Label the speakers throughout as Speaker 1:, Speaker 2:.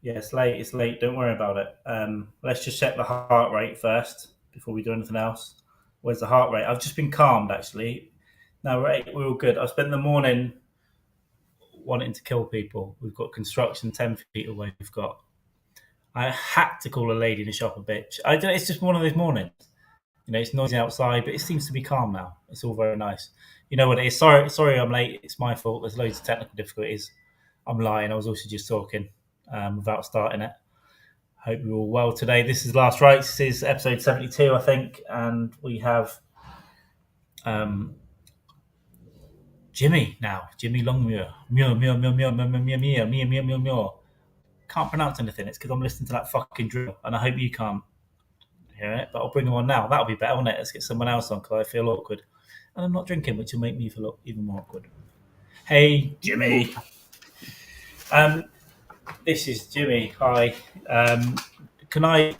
Speaker 1: Yeah, it's late. It's late. Don't worry about it. Let's just check the heart rate first before we do anything else. Where's the heart rate? I've just been calmed actually. No, right, we're all good. I spent the morning wanting to kill people. We've got construction 10 feet away. I had to call a lady in the shop a bitch. I don't. It's just one of those mornings. It's noisy outside, but it seems to be calm now. It's all very nice. You know what it is? Sorry, I'm late. It's my fault. There's loads of technical difficulties. I'm lying. I was also just talking without starting it. Hope you're all well today. This is Last Rites. This is episode 72, I think, and we have um, Jimi now. Jimi Longmuir. Meow, meow, meow, meow, meow, meow, meow, meow, meow, meow, meow, meow. Can't pronounce anything. It's because I'm listening to that fucking drill, and I hope you can't hear it. But I'll bring him on now. That'll be better, won't it? Let's get someone else on because I feel awkward, and I'm not drinking, which will make me feel even more awkward. Hey, Jimi. This is Jimi. Hi. Can I?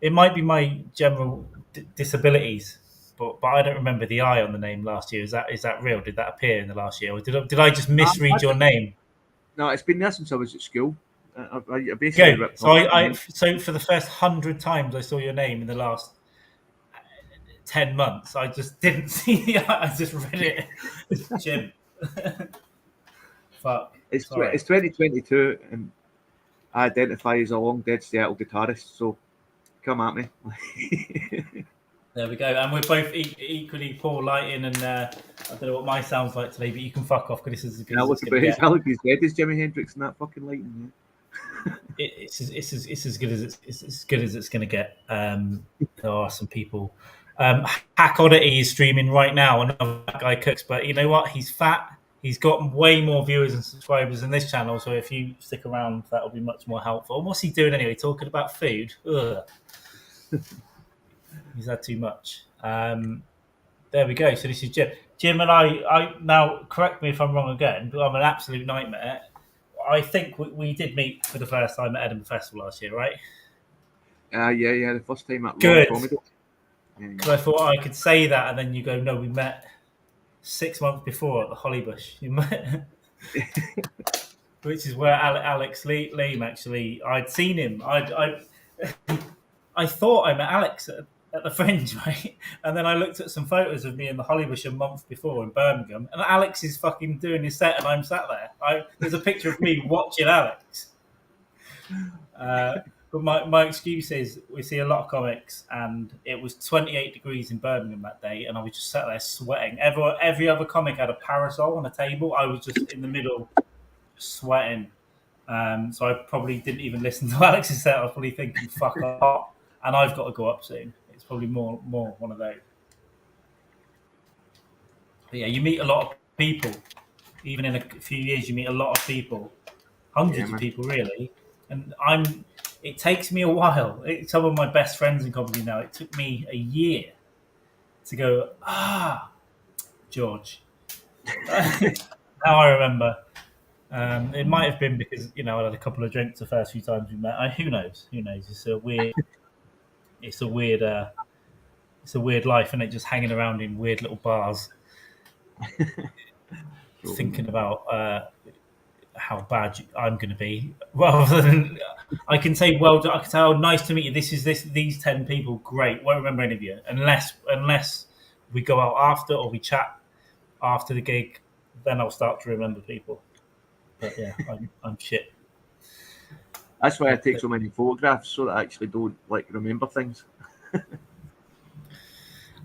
Speaker 1: It might be my general disabilities, but I don't remember the I on the name last year. Is that real? Did that appear in the last year, or did I just misread your name?
Speaker 2: No, it's been there since I was at school. I basically
Speaker 1: Go.
Speaker 2: ripped
Speaker 1: So
Speaker 2: off.
Speaker 1: so for the first 100 times I saw your name in the last 10 months, I just didn't see the I. I just read it. Jim. Fuck. Sorry.
Speaker 2: It's 2022, and I identify as a long dead Seattle guitarist. So come at me.
Speaker 1: There we go. And we're both equally poor lighting, and I don't know what my sound's like today, but you can fuck off because this is as good
Speaker 2: And I
Speaker 1: as
Speaker 2: look
Speaker 1: it's going
Speaker 2: about
Speaker 1: to
Speaker 2: as
Speaker 1: get.
Speaker 2: I look as dead as Jimi Hendrix in that fucking lighting.
Speaker 1: It's as good as it's as good as it's going to get. There are some people. Hack Oddity is streaming right now. Another guy cooks, but you know what? He's fat. He's got way more viewers and subscribers than this channel. So if you stick around, that'll be much more helpful. And what's he doing anyway? Talking about food. Ugh. He's had too much. There we go. So this is Jim. Jim and I now correct me if I'm wrong again, but I'm an absolute nightmare. I think we did meet for the first time at Edinburgh Festival last year, right?
Speaker 2: Yeah. The first time at Raw
Speaker 1: Good.
Speaker 2: Comedy.
Speaker 1: Because I thought I could say that, and then you go, "No, we met 6 months before at the Hollybush." You met, which is where Alex Leam actually. I'd seen him. I thought I met Alex at the Fringe, right? And then I looked at some photos of me in the Hollybush a month before in Birmingham, and Alex is fucking doing his set, and I'm sat there. There's a picture of me watching Alex. But my excuse is we see a lot of comics, and it was 28 degrees in Birmingham that day, and I was just sat there sweating. Every other comic had a parasol on a table. I was just in the middle, sweating. So I probably didn't even listen to Alex's set. I was probably thinking, "Fuck off," and I've got to go up soon. It's probably more one of those. But yeah, you meet a lot of people. Even in a few years, you meet a lot of people,
Speaker 2: Yeah,
Speaker 1: hundreds of
Speaker 2: man.
Speaker 1: people really. And It takes me a while. Some of my best friends in comedy now. It took me a year to go. George. Now I remember. It might have been because I had a couple of drinks the first few times we met. Who knows? Who knows? It's a weird. It's a weird. It's a weird life, and it just hanging around in weird little bars, thinking about how bad I'm going to be, rather than I can say, "Well, I can say, oh, nice to meet you. These 10 people, great. Won't remember any of you unless we go out after or we chat after the gig. Then I'll start to remember people. But yeah, I'm shit.
Speaker 2: That's why I take so many photographs so that I actually don't remember things.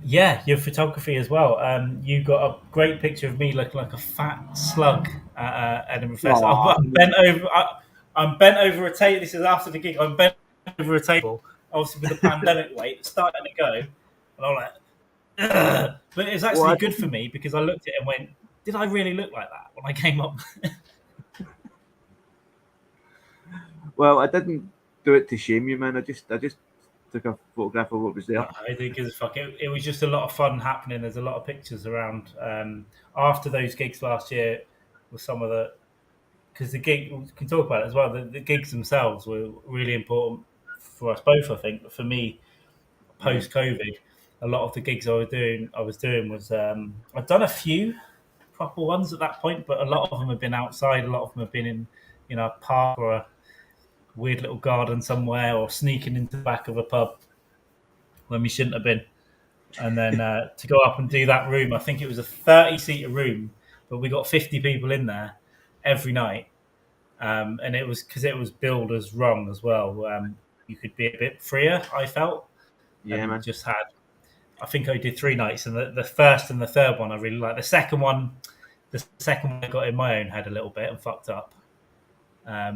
Speaker 1: Yeah, your photography as well. You got a great picture of me looking like a fat slug at Edinburgh Festival.
Speaker 2: Aw,
Speaker 1: I'm bent over. I'm bent over a table. This is after the gig. I'm bent over a table, obviously with the pandemic weight starting to go, and I'm like, ugh. But it was actually
Speaker 2: what?
Speaker 1: good for me because I looked at it and went, "Did I really look like that when I came up?"
Speaker 2: Well, I didn't do it to shame you, man. I just took a photograph of what was there.
Speaker 1: I think it's fuck. It was just a lot of fun happening. There's a lot of pictures around after those gigs last year. With some of the because the gig we can talk about it as well. The gigs themselves were really important for us both. I think, but for me,
Speaker 2: Yeah.
Speaker 1: post COVID, a lot of the gigs I was doing was I've done a few proper ones at that point, but a lot of them have been outside. A lot of them have been in a park or a weird little garden somewhere, or sneaking into the back of a pub when we shouldn't have been. And then to go up and do that room, I think it was a 30-seater room, but we got 50 people in there every night. And it was because it was billed as wrong as well. You could be a bit freer, I felt,
Speaker 2: Yeah,
Speaker 1: and
Speaker 2: man.
Speaker 1: just had. I think I did 3 nights, and the first and the third one I really liked. The second one I got in my own head a little bit and fucked up. I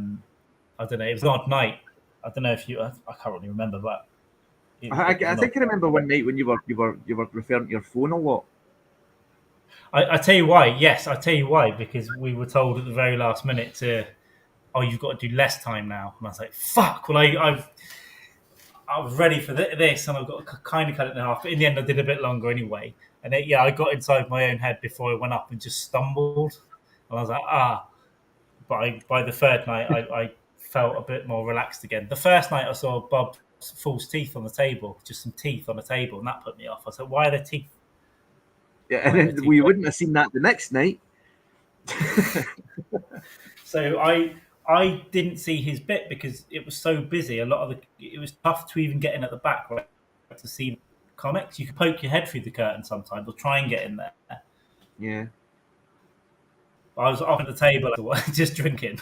Speaker 1: don't know. It was an odd night. I don't know if you. I can't really remember, but it was
Speaker 2: I
Speaker 1: an odd.
Speaker 2: think I remember one night when you were referring to your phone a lot.
Speaker 1: I tell you why. Yes, I tell you why, because we were told at the very last minute to, oh, you've got to do less time now, and I was like, fuck. Well, I was ready for this, and I've got to kind of cut it in half. But in the end, I did a bit longer anyway. And I got inside my own head before I went up and just stumbled, and I was like, ah. But by the third night, I felt a bit more relaxed again. The first night, I saw Bob's false teeth on the table, just some teeth on the table, and that put me off. I said, why are there teeth?
Speaker 2: Yeah, and then we wouldn't have seen that the next night.
Speaker 1: So I didn't see his bit because it was so busy. It was tough to even get in at the back, right, to see comics. You could poke your head through the curtain sometimes or try and get in there.
Speaker 2: Yeah.
Speaker 1: I was off at the table just drinking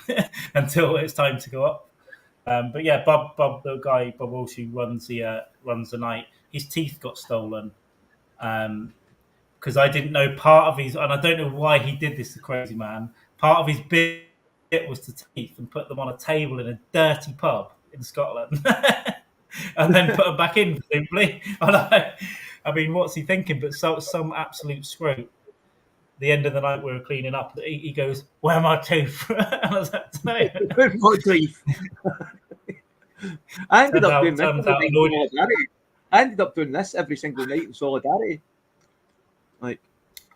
Speaker 1: until it's time to go up. But yeah, Bob, the guy, Bob Walsh, who runs the night, his teeth got stolen because I didn't know part of his, and I don't know why he did this, the crazy man. Part of his bit was to teeth and put them on a table in a dirty pub in Scotland, and then put them back in simply. I mean, what's he thinking? But some absolute screw. The end of the night, we were cleaning up. He goes, "Where are my teeth?" And I was like, "No."
Speaker 2: What grief. I ended up doing this
Speaker 1: turns
Speaker 2: every
Speaker 1: out
Speaker 2: night in solidarity. I ended up doing this every single night in solidarity. Like,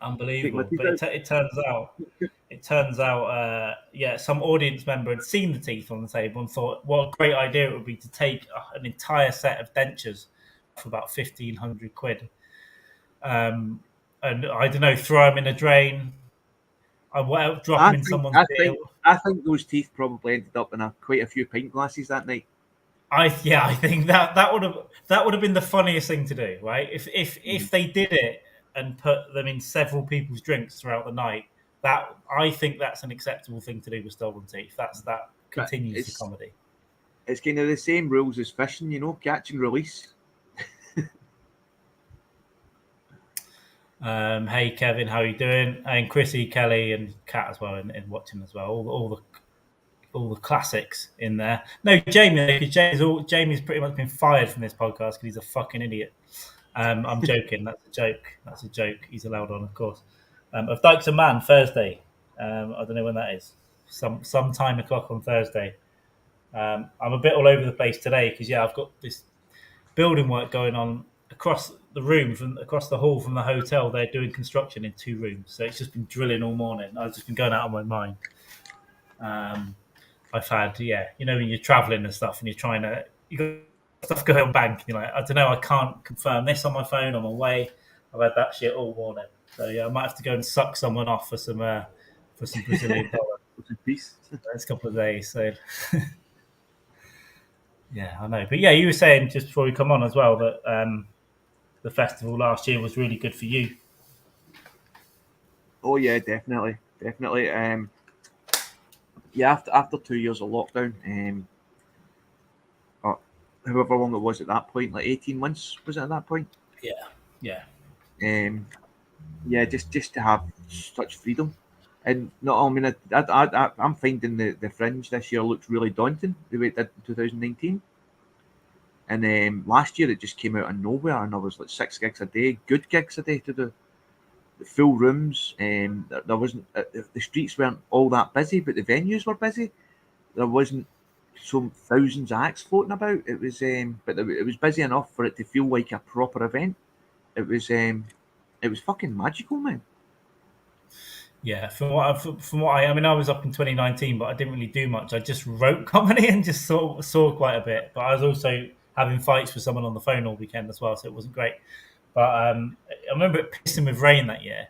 Speaker 1: Unbelievable. But it turns out, some audience member had seen the teeth on the table and thought, what a great idea it would be to take an entire set of dentures for about 1,500 quid. And I don't know, throw them in a drain. Drop them in someone's beer.
Speaker 2: I think those teeth probably ended up in quite a few pint glasses that night.
Speaker 1: I think that would have been the funniest thing to do, right? If they did it and put them in several people's drinks throughout the night, I think that's an acceptable thing to do with stolen teeth. That continues the comedy.
Speaker 2: It's kind of the same rules as fishing, catch and release.
Speaker 1: Hey Kevin, how are you doing? And Chrissy, Kelly, and Kat as well, in watching as well. All the classics in there. No, Jamie, because Jamie's pretty much been fired from this podcast because he's a fucking idiot. I'm joking. That's a joke. He's allowed on, of course. Of Dykes and Mann, Thursday. I don't know when that is. Some 10:00 on Thursday. I'm a bit all over the place today because I've got this building work going on across the hall from the hotel. They're doing construction in 2 rooms, so it's just been drilling all morning. I've just been going out of my mind. I've had, when you're traveling and stuff and you got stuff going on bank, and you're like, I don't know, I can't confirm this on my phone on my way. I've had that shit all morning. So I might have to go and suck someone off for some Brazilian dollar.
Speaker 2: Peace.
Speaker 1: Next couple of days. So yeah, I know. But you were saying just before we come on as well that the festival last year was really good for you.
Speaker 2: Oh yeah, definitely. After 2 years of lockdown, however long it was at that point, like 18 months was it at that point?
Speaker 1: Yeah.
Speaker 2: Just to have such freedom, and not. I mean, I'm finding the Fringe this year looks really daunting the way it did in 2019. And last year it just came out of nowhere, and there was like 6 gigs a day, good gigs a day to do. The full rooms. There wasn't the streets weren't all that busy, but the venues were busy. There wasn't some thousands of acts floating about. It was, but it was busy enough for it to feel like a proper event. It was fucking magical, man.
Speaker 1: Yeah, from what I mean, I was up in 2019, but I didn't really do much. I just wrote comedy and just saw quite a bit. But I was also having fights with someone on the phone all weekend as well, so it wasn't great. But I remember it pissing with rain that year,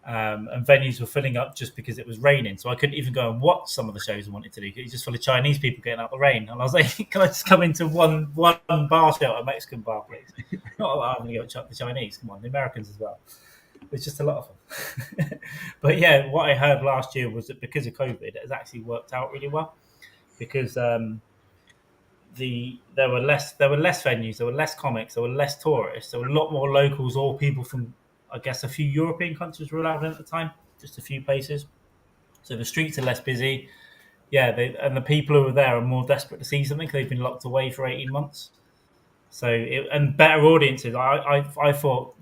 Speaker 1: and venues were filling up just because it was raining. So I couldn't even go and watch some of the shows I wanted to do. It was just full of Chinese people getting out the rain, and I was like, "Can I just come into one bar show, a Mexican bar, please? Not that I'm going to go chuck the Chinese. Come on, the Americans as well." It's just a lot of fun. But yeah, what I heard last year was that because of COVID, it has actually worked out really well because there were less venues, there were less comics, there were less tourists, there were a lot more locals or people from I guess a few European countries were allowed in at the time, just a few places. So the streets are less busy. Yeah, and the people who are there are more desperate to see something because they've been locked away for 18 months. So and better audiences. I thought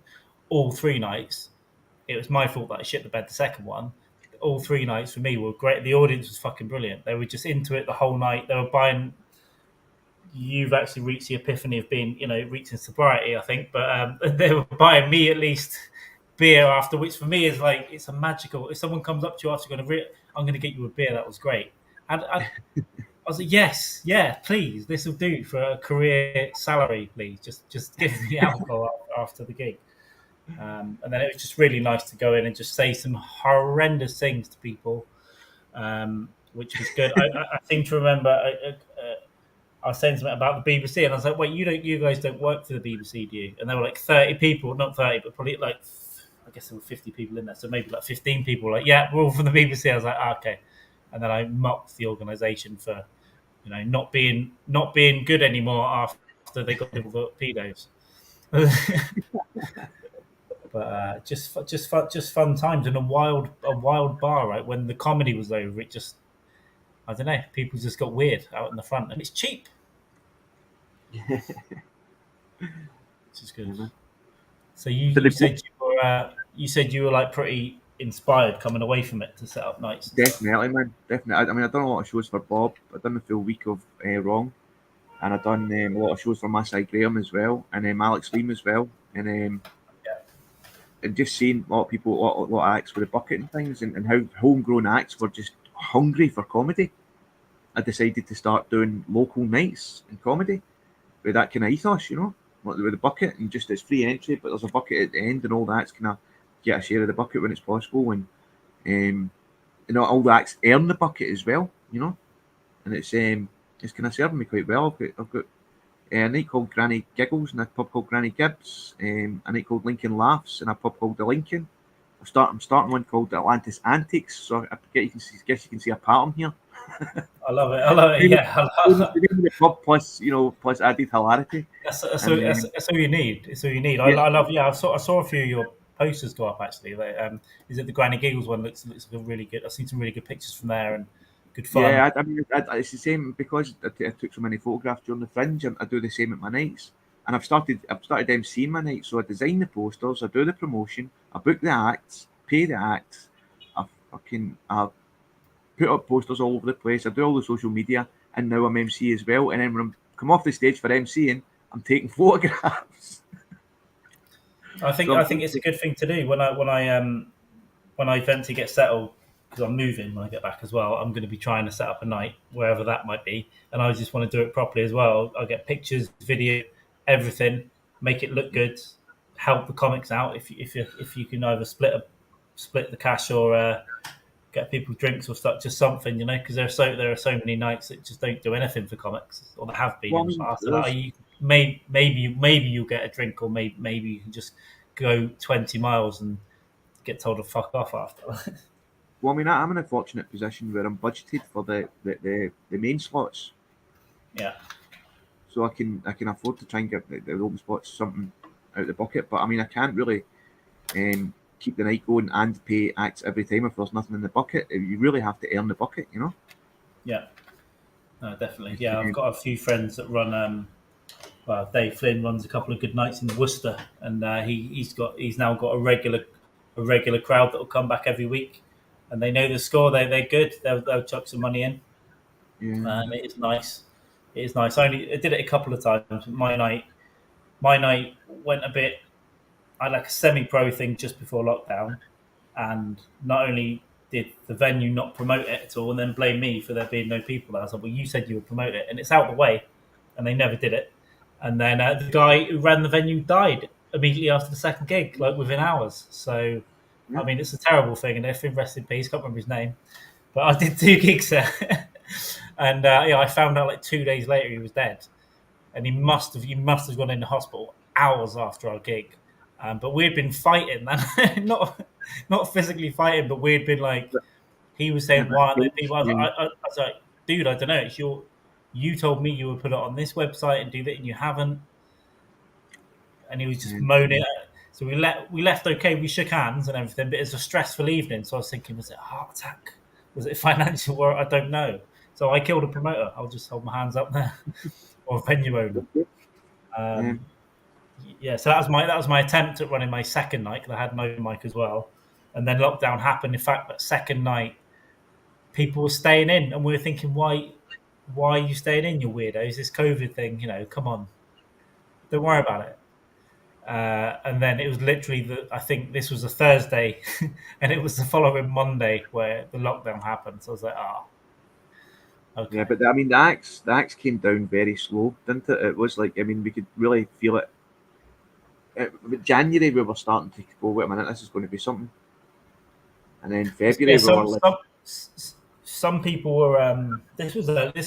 Speaker 1: all 3 nights. It was my fault that I shit the bed the second one. All 3 nights for me were great. The audience was fucking brilliant. They were just into it the whole night. They were buying. You've actually reached the epiphany of being, reaching sobriety, I think. But they were buying me at least beer after, which for me is like it's a magical. If someone comes up to you after I'm going to get you a beer. That was great. And I was like, yes, yeah, please, this will do for a career salary, please. Just give me alcohol after the gig. And then it was just really nice to go in and just say some horrendous things to people, which was good. I seem to remember I was saying something about the BBC, and I was like, "Wait, you guys don't work for the BBC, do you?" And there were like 30 people, not 30, but probably like I guess there were 50 people in there, so maybe like 15 people. Like, yeah, we're all from the BBC. I was like, okay, and then I mocked the organisation for not being good anymore after they got people for pedos. But just fun times in a wild bar, right? When the comedy was over, it just I don't know, people just got weird out in the front, and it's cheap, which is good.
Speaker 2: Yeah,
Speaker 1: So you,
Speaker 2: so
Speaker 1: you said you were like pretty inspired coming away from it to set up nights and stuff.
Speaker 2: definitely, man, definitely. I mean, I've done a lot of shows for Bob. I've done the full week of Wrong, and I've done a lot of shows for Masai Graham as well, and Alex Liam as well,
Speaker 1: Yeah,
Speaker 2: and just seeing a lot of people, a lot of acts with a bucket and things, and how homegrown acts were just hungry for comedy. I decided to start doing local nights in comedy with that kind of ethos, with the bucket and just it's free entry, but there's a bucket at the end, and all the acts kind of get a share of the bucket when it's possible, and um, all the acts earn the bucket as well, and it's kind of serving me quite well. I've got a night called Granny Giggles in a pub called Granny Gibbs, a night called Lincoln Laughs in a pub called the Lincoln. I'm starting one called the Atlantis Antics, so guess you can see a pattern here.
Speaker 1: I love it. I love it. Yeah,
Speaker 2: The pub plus added hilarity.
Speaker 1: that's all you need. It's all you need.
Speaker 2: Yeah,
Speaker 1: I love. Yeah, I saw a few of your posters go up actually. Like, is it the Granny Giggles one? Looks like a really good. I've seen some really good pictures from there and good fun.
Speaker 2: yeah. I mean, it's the same because I took so many photographs during the Fringe. I do the same at my nights, and I've started MCing my nights. So I design the posters, I do the promotion, I book the acts, pay the acts, I put up posters all over the place. I do all the social media, and now I'm MC as well. And then when I come off the stage for MCing, I'm taking photographs.
Speaker 1: I think
Speaker 2: So
Speaker 1: I think it's a good thing to do when I eventually get settled because I'm moving when I get back as well. I'm going to be trying to set up a night wherever that might be, and I just want to do it properly as well. I'll get pictures, video, everything, make it look good, help the comics out if you can either split the cash or get people drinks or stuff, just something, because there are so many nights that just don't do anything for comics, or there have been
Speaker 2: well, I
Speaker 1: in the
Speaker 2: mean,
Speaker 1: past. So maybe you'll get a drink, or maybe you can just go 20 miles and get told to fuck off after.
Speaker 2: I'm in a fortunate position where I'm budgeted for the main slots,
Speaker 1: Yeah,
Speaker 2: so I can afford to try and get the open spots something out of the bucket. But I mean, I can't really keep the night going and pay acts every time if there's nothing in the bucket. You really have to earn the bucket.
Speaker 1: yeah, no, definitely.
Speaker 2: It's,
Speaker 1: Yeah, I've got a few friends that run. Well, Dave Flynn runs a couple of good nights in Worcester, and he's now got a regular crowd that will come back every week, and they know the score. They're good. They'll chuck some money in.
Speaker 2: yeah,
Speaker 1: It is nice. It is nice. I did it a couple of times. My night went a bit. I had like a semi-pro thing just before lockdown, and not only did the venue not promote it at all, and then blame me for there being no people there. I was like, "Well, you said you would promote it, and it's out the way," and they never did it. And then the guy who ran the venue died immediately after the second gig, like within hours. So
Speaker 2: Yeah.
Speaker 1: I mean, it's a terrible thing, and if rest in peace, can't remember his name, but I did 2 gigs there, and I found out like 2 days later he was dead, and he must have gone into hospital hours after our gig, but we'd been fighting, man. not physically fighting, but we'd been like, he was
Speaker 2: Yeah,
Speaker 1: saying, why aren't there
Speaker 2: but,
Speaker 1: people? I was like, dude, I don't know. It's you told me you would put it on this website and do that, and you haven't. And he was just
Speaker 2: yeah,
Speaker 1: moaning. So we left okay. We shook hands and everything, but it was a stressful evening. So I was thinking, was it a heart attack? Was it financial? Or I don't know. So I killed a promoter. I'll just hold my hands up there, or a venue owner.
Speaker 2: yeah.
Speaker 1: Um, yeah. So that was my attempt at running my second night because I had no mic as well. And then lockdown happened. In fact, that second night, people were staying in, and we were thinking, why are you staying in, you weirdos? This COVID thing, come on, don't worry about it. And then it was literally I think this was a Thursday, and it was the following Monday where the lockdown happened. So I was like,
Speaker 2: Yeah,
Speaker 1: okay,
Speaker 2: but I mean, the axe came down very slow, didn't it? It was like, I mean, we could really feel it. But January we were starting to go, wait a minute, this is going to be something, and then
Speaker 1: yeah.
Speaker 2: February we
Speaker 1: Some
Speaker 2: were like,
Speaker 1: some people were. This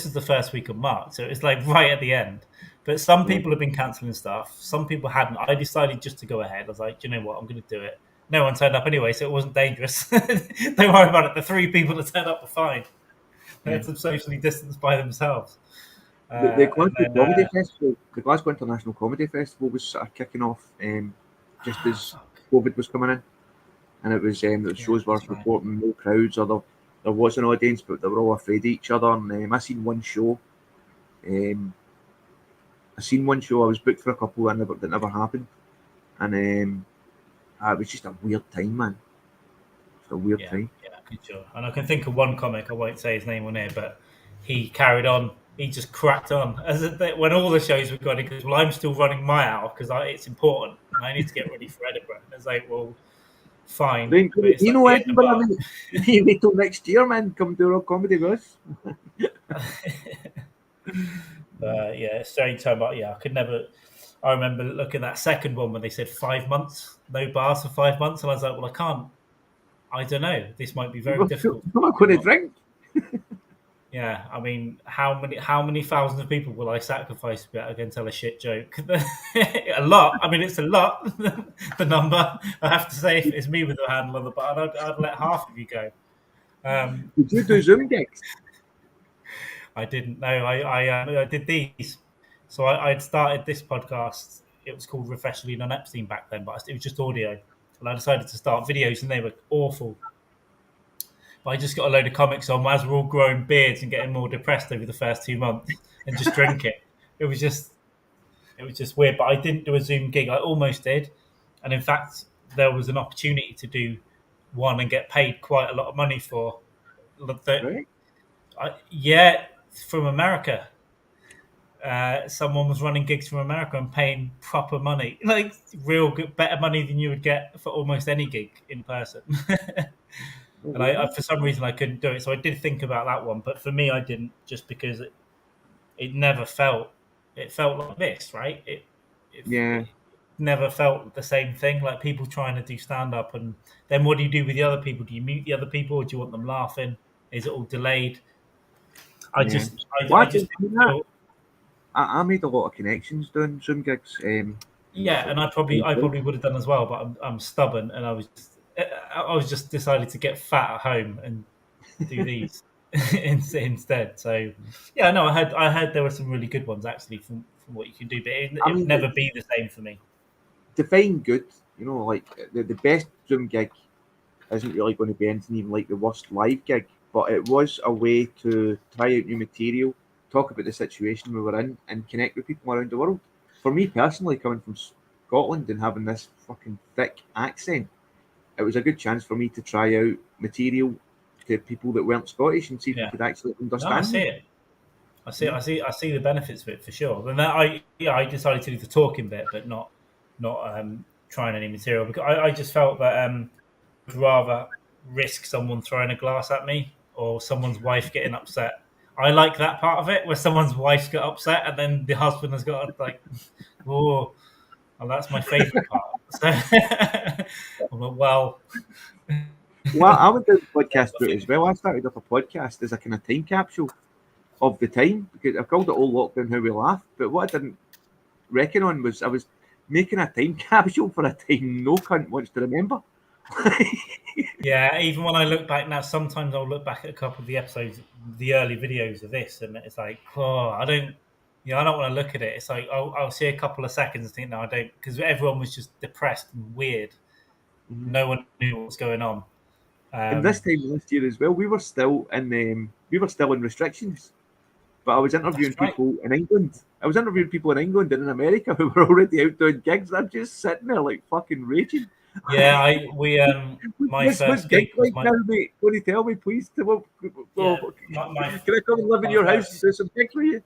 Speaker 1: is the first week of March, so it's like right at the end. But some
Speaker 2: yeah,
Speaker 1: people have been cancelling stuff. Some people hadn't. I decided just to go ahead. I was like, you know what, I'm going to do it. No one turned up anyway, so it wasn't dangerous. Don't worry about it. The 3 people that turned up were fine. They
Speaker 2: yeah.
Speaker 1: had some socially distanced by themselves.
Speaker 2: The
Speaker 1: And
Speaker 2: Glasgow
Speaker 1: then,
Speaker 2: Comedy Festival, the Glasgow International Comedy Festival was sort of kicking off just as
Speaker 1: fuck.
Speaker 2: COVID was coming in, and it was the
Speaker 1: Yeah,
Speaker 2: shows were
Speaker 1: that's right.
Speaker 2: reporting no crowds, or there was an audience, but they were all afraid of each other. And I seen one show. Um, I seen one show. I was booked for a couple, and that never happened. And it was just a weird time, man. Just a weird
Speaker 1: Yeah,
Speaker 2: time.
Speaker 1: yeah, good sure. And I can think of one comic. I won't say his name on here, but he carried on. He just cracked on when all the shows were going. He goes, "Well, I'm still running my hour because it's important, and I need to get ready for Edinburgh." And it's like, well, fine,
Speaker 2: Then,
Speaker 1: but it's
Speaker 2: you
Speaker 1: like
Speaker 2: know,
Speaker 1: the end of
Speaker 2: Edinburgh, I mean, you wait till next year, man. Come do a comedy with us.
Speaker 1: March. Yeah, strange time. But yeah, I could never. I remember looking at that second one when they said 5 months, no bars for 5 months, and I was like, well, I can't. I don't know. This might be very
Speaker 2: We're
Speaker 1: difficult.
Speaker 2: not going to drink.
Speaker 1: Yeah, I mean, how many thousands of people will I sacrifice to be able to tell a shit joke? A lot. I mean, it's a lot. The number I have to say, if it's me with the handle on the button, I'd let half of you go. Um,
Speaker 2: Did you do Zoom gigs?
Speaker 1: I didn't know. I did these. So I'd started this podcast. It was called Refreshingly Non Epstein back then, but it was just audio. And I decided to start videos, and they were awful. But I just got a load of comics on as we're all growing beards and getting more depressed over the first 2 months, and just drink it. It was just weird. But I didn't do a Zoom gig. I almost did, and in fact, there was an opportunity to do one and get paid quite a lot of money for.
Speaker 2: Right?
Speaker 1: Yeah, from America. Someone was running gigs from America and paying proper money, like real good, better money than you would get for almost any gig in person.
Speaker 2: Oh,
Speaker 1: And
Speaker 2: really?
Speaker 1: for some reason, I couldn't do it. So I did think about that one, but for me, I didn't, just because it never felt. It felt like this, right?
Speaker 2: Yeah,
Speaker 1: It never felt the same thing. Like people trying to do stand up, and then what do you do with the other people? Do you mute the other people, or do you want them laughing? Is it all delayed? I
Speaker 2: yeah.
Speaker 1: just,
Speaker 2: Well,
Speaker 1: I just
Speaker 2: I mean,
Speaker 1: didn't feel.
Speaker 2: I made a lot of connections doing Zoom gigs. And
Speaker 1: Yeah,
Speaker 2: sort
Speaker 1: and I
Speaker 2: of,
Speaker 1: probably would have done as well, but I'm stubborn, and I was just decided to get fat at home and do these instead. So yeah, no, I heard there were some really good ones actually from what you can do, but
Speaker 2: I
Speaker 1: it would
Speaker 2: mean,
Speaker 1: never be the same for me.
Speaker 2: define good. You know, like the best Zoom gig isn't really going to be anything even like the worst live gig, but it was a way to try out new material, talk about the situation we were in, and connect with people around the world. For me personally, coming from Scotland and having this fucking thick accent, it was a good chance for me to try out material to people that weren't Scottish and see if they
Speaker 1: Yeah,
Speaker 2: could actually
Speaker 1: no, I
Speaker 2: understand
Speaker 1: see
Speaker 2: me.
Speaker 1: it. I see,
Speaker 2: Yeah,
Speaker 1: I see the benefits of it for sure. And that I decided to do the talking bit, but not trying any material because I just felt that I'd rather risk someone throwing a glass at me or someone's wife getting upset. I like that part of it where someone's wife's got upset and then the husband has got like, oh, well, that's my favourite part. So, I'm like, well,
Speaker 2: Well, I went down the
Speaker 1: yeah,
Speaker 2: podcast
Speaker 1: I
Speaker 2: route
Speaker 1: think,
Speaker 2: as well. I started up a podcast as a kind of time capsule of the time because I've called it All Lockdown How We Laughed. But what I didn't reckon on was I was making a time capsule for a time no cunt wants to remember.
Speaker 1: yeah. Even when I look back now, sometimes I'll look back at a couple of the episodes, the early videos of this, and it's like, oh, I don't. I don't want to look at it. It's like I'll see a couple of seconds and think, no, I don't, because everyone was just depressed and weird.
Speaker 2: Mhm.
Speaker 1: No one knew what was going on.
Speaker 2: And this
Speaker 1: Um,
Speaker 2: time last year as well, we were still in restrictions. But I was
Speaker 1: that's
Speaker 2: interviewing
Speaker 1: right.
Speaker 2: people in England. I was interviewing people in England and in America who were already out doing gigs. I'm just sitting there like fucking raging.
Speaker 1: Yeah, my
Speaker 2: What's
Speaker 1: first gig
Speaker 2: gigs
Speaker 1: was
Speaker 2: like now, mate? Can you tell me, please?
Speaker 1: yeah,
Speaker 2: Can I come and live in
Speaker 1: my
Speaker 2: your house and
Speaker 1: first
Speaker 2: do some gigs for you?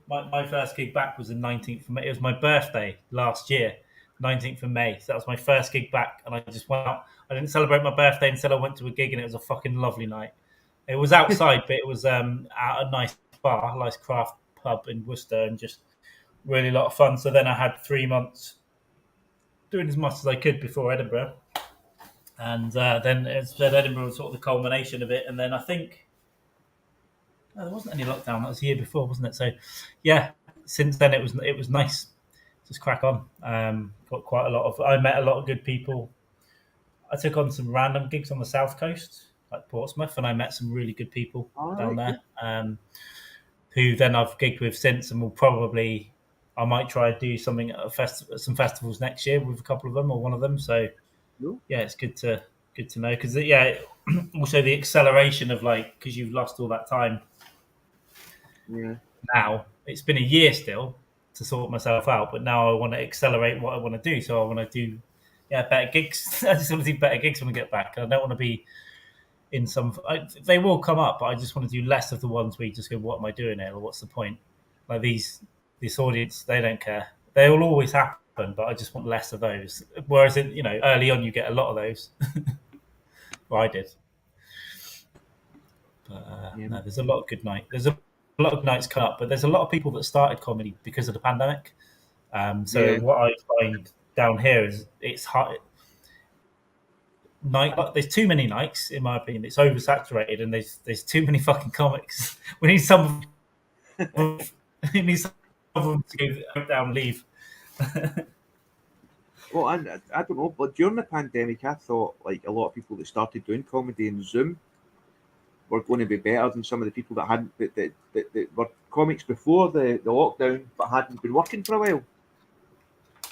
Speaker 1: my first gig back was the 19th of May. It was my birthday last year, 19th of May. So that was my first gig back, and I just went out. I didn't celebrate my birthday until I went to a gig, and it was a fucking lovely night. It was outside, but it was at a nice bar, a nice craft pub in Worcester, and just really a lot of fun. So then I had 3 months doing as much as I could before Edinburgh, and then Edinburgh was sort of the culmination of it. And then I think there wasn't any lockdown. That was the year before, wasn't it? So yeah, since then it was nice. Just crack on. Got quite a lot of. I met a lot of good people. I took on some random gigs on the south coast, like Portsmouth, and I met some really good people
Speaker 2: All
Speaker 1: down
Speaker 2: right,
Speaker 1: there.
Speaker 2: cool.
Speaker 1: Who then I've gigged with since, and will probably I might try to do something at some festivals next year with a couple of them or one of them. So
Speaker 2: No,
Speaker 1: yeah, it's good to know because yeah, also the acceleration of like because you've lost all that time
Speaker 2: yeah,
Speaker 1: now. It's been a year still to sort myself out, but now I want to accelerate what I want to do. So I want to do better gigs. I just want to do better gigs when I get back. I don't want to be in some. They will come up, but I just want to do less of the ones where you just go, "What am I doing here? Or what's the point?" Like this audience, they don't care. They will always happen, but I just want less of those. Whereas early on, you get a lot of those. Well, I did, but
Speaker 2: yeah,
Speaker 1: no, there's a lot of good night. There's a lot of nights come up, but there's a lot of people that started comedy because of the pandemic. So
Speaker 2: yeah.
Speaker 1: what I find down here is it's hard. There's too many nights, in my opinion. It's oversaturated, and there's too many fucking comics. We need some. We need someone to go down and leave.
Speaker 2: Well, I don't know, but during the pandemic, I thought like a lot of people that started doing comedy in Zoom were going to be better than some of the people that hadn't that were comics before the lockdown but hadn't been working for a while.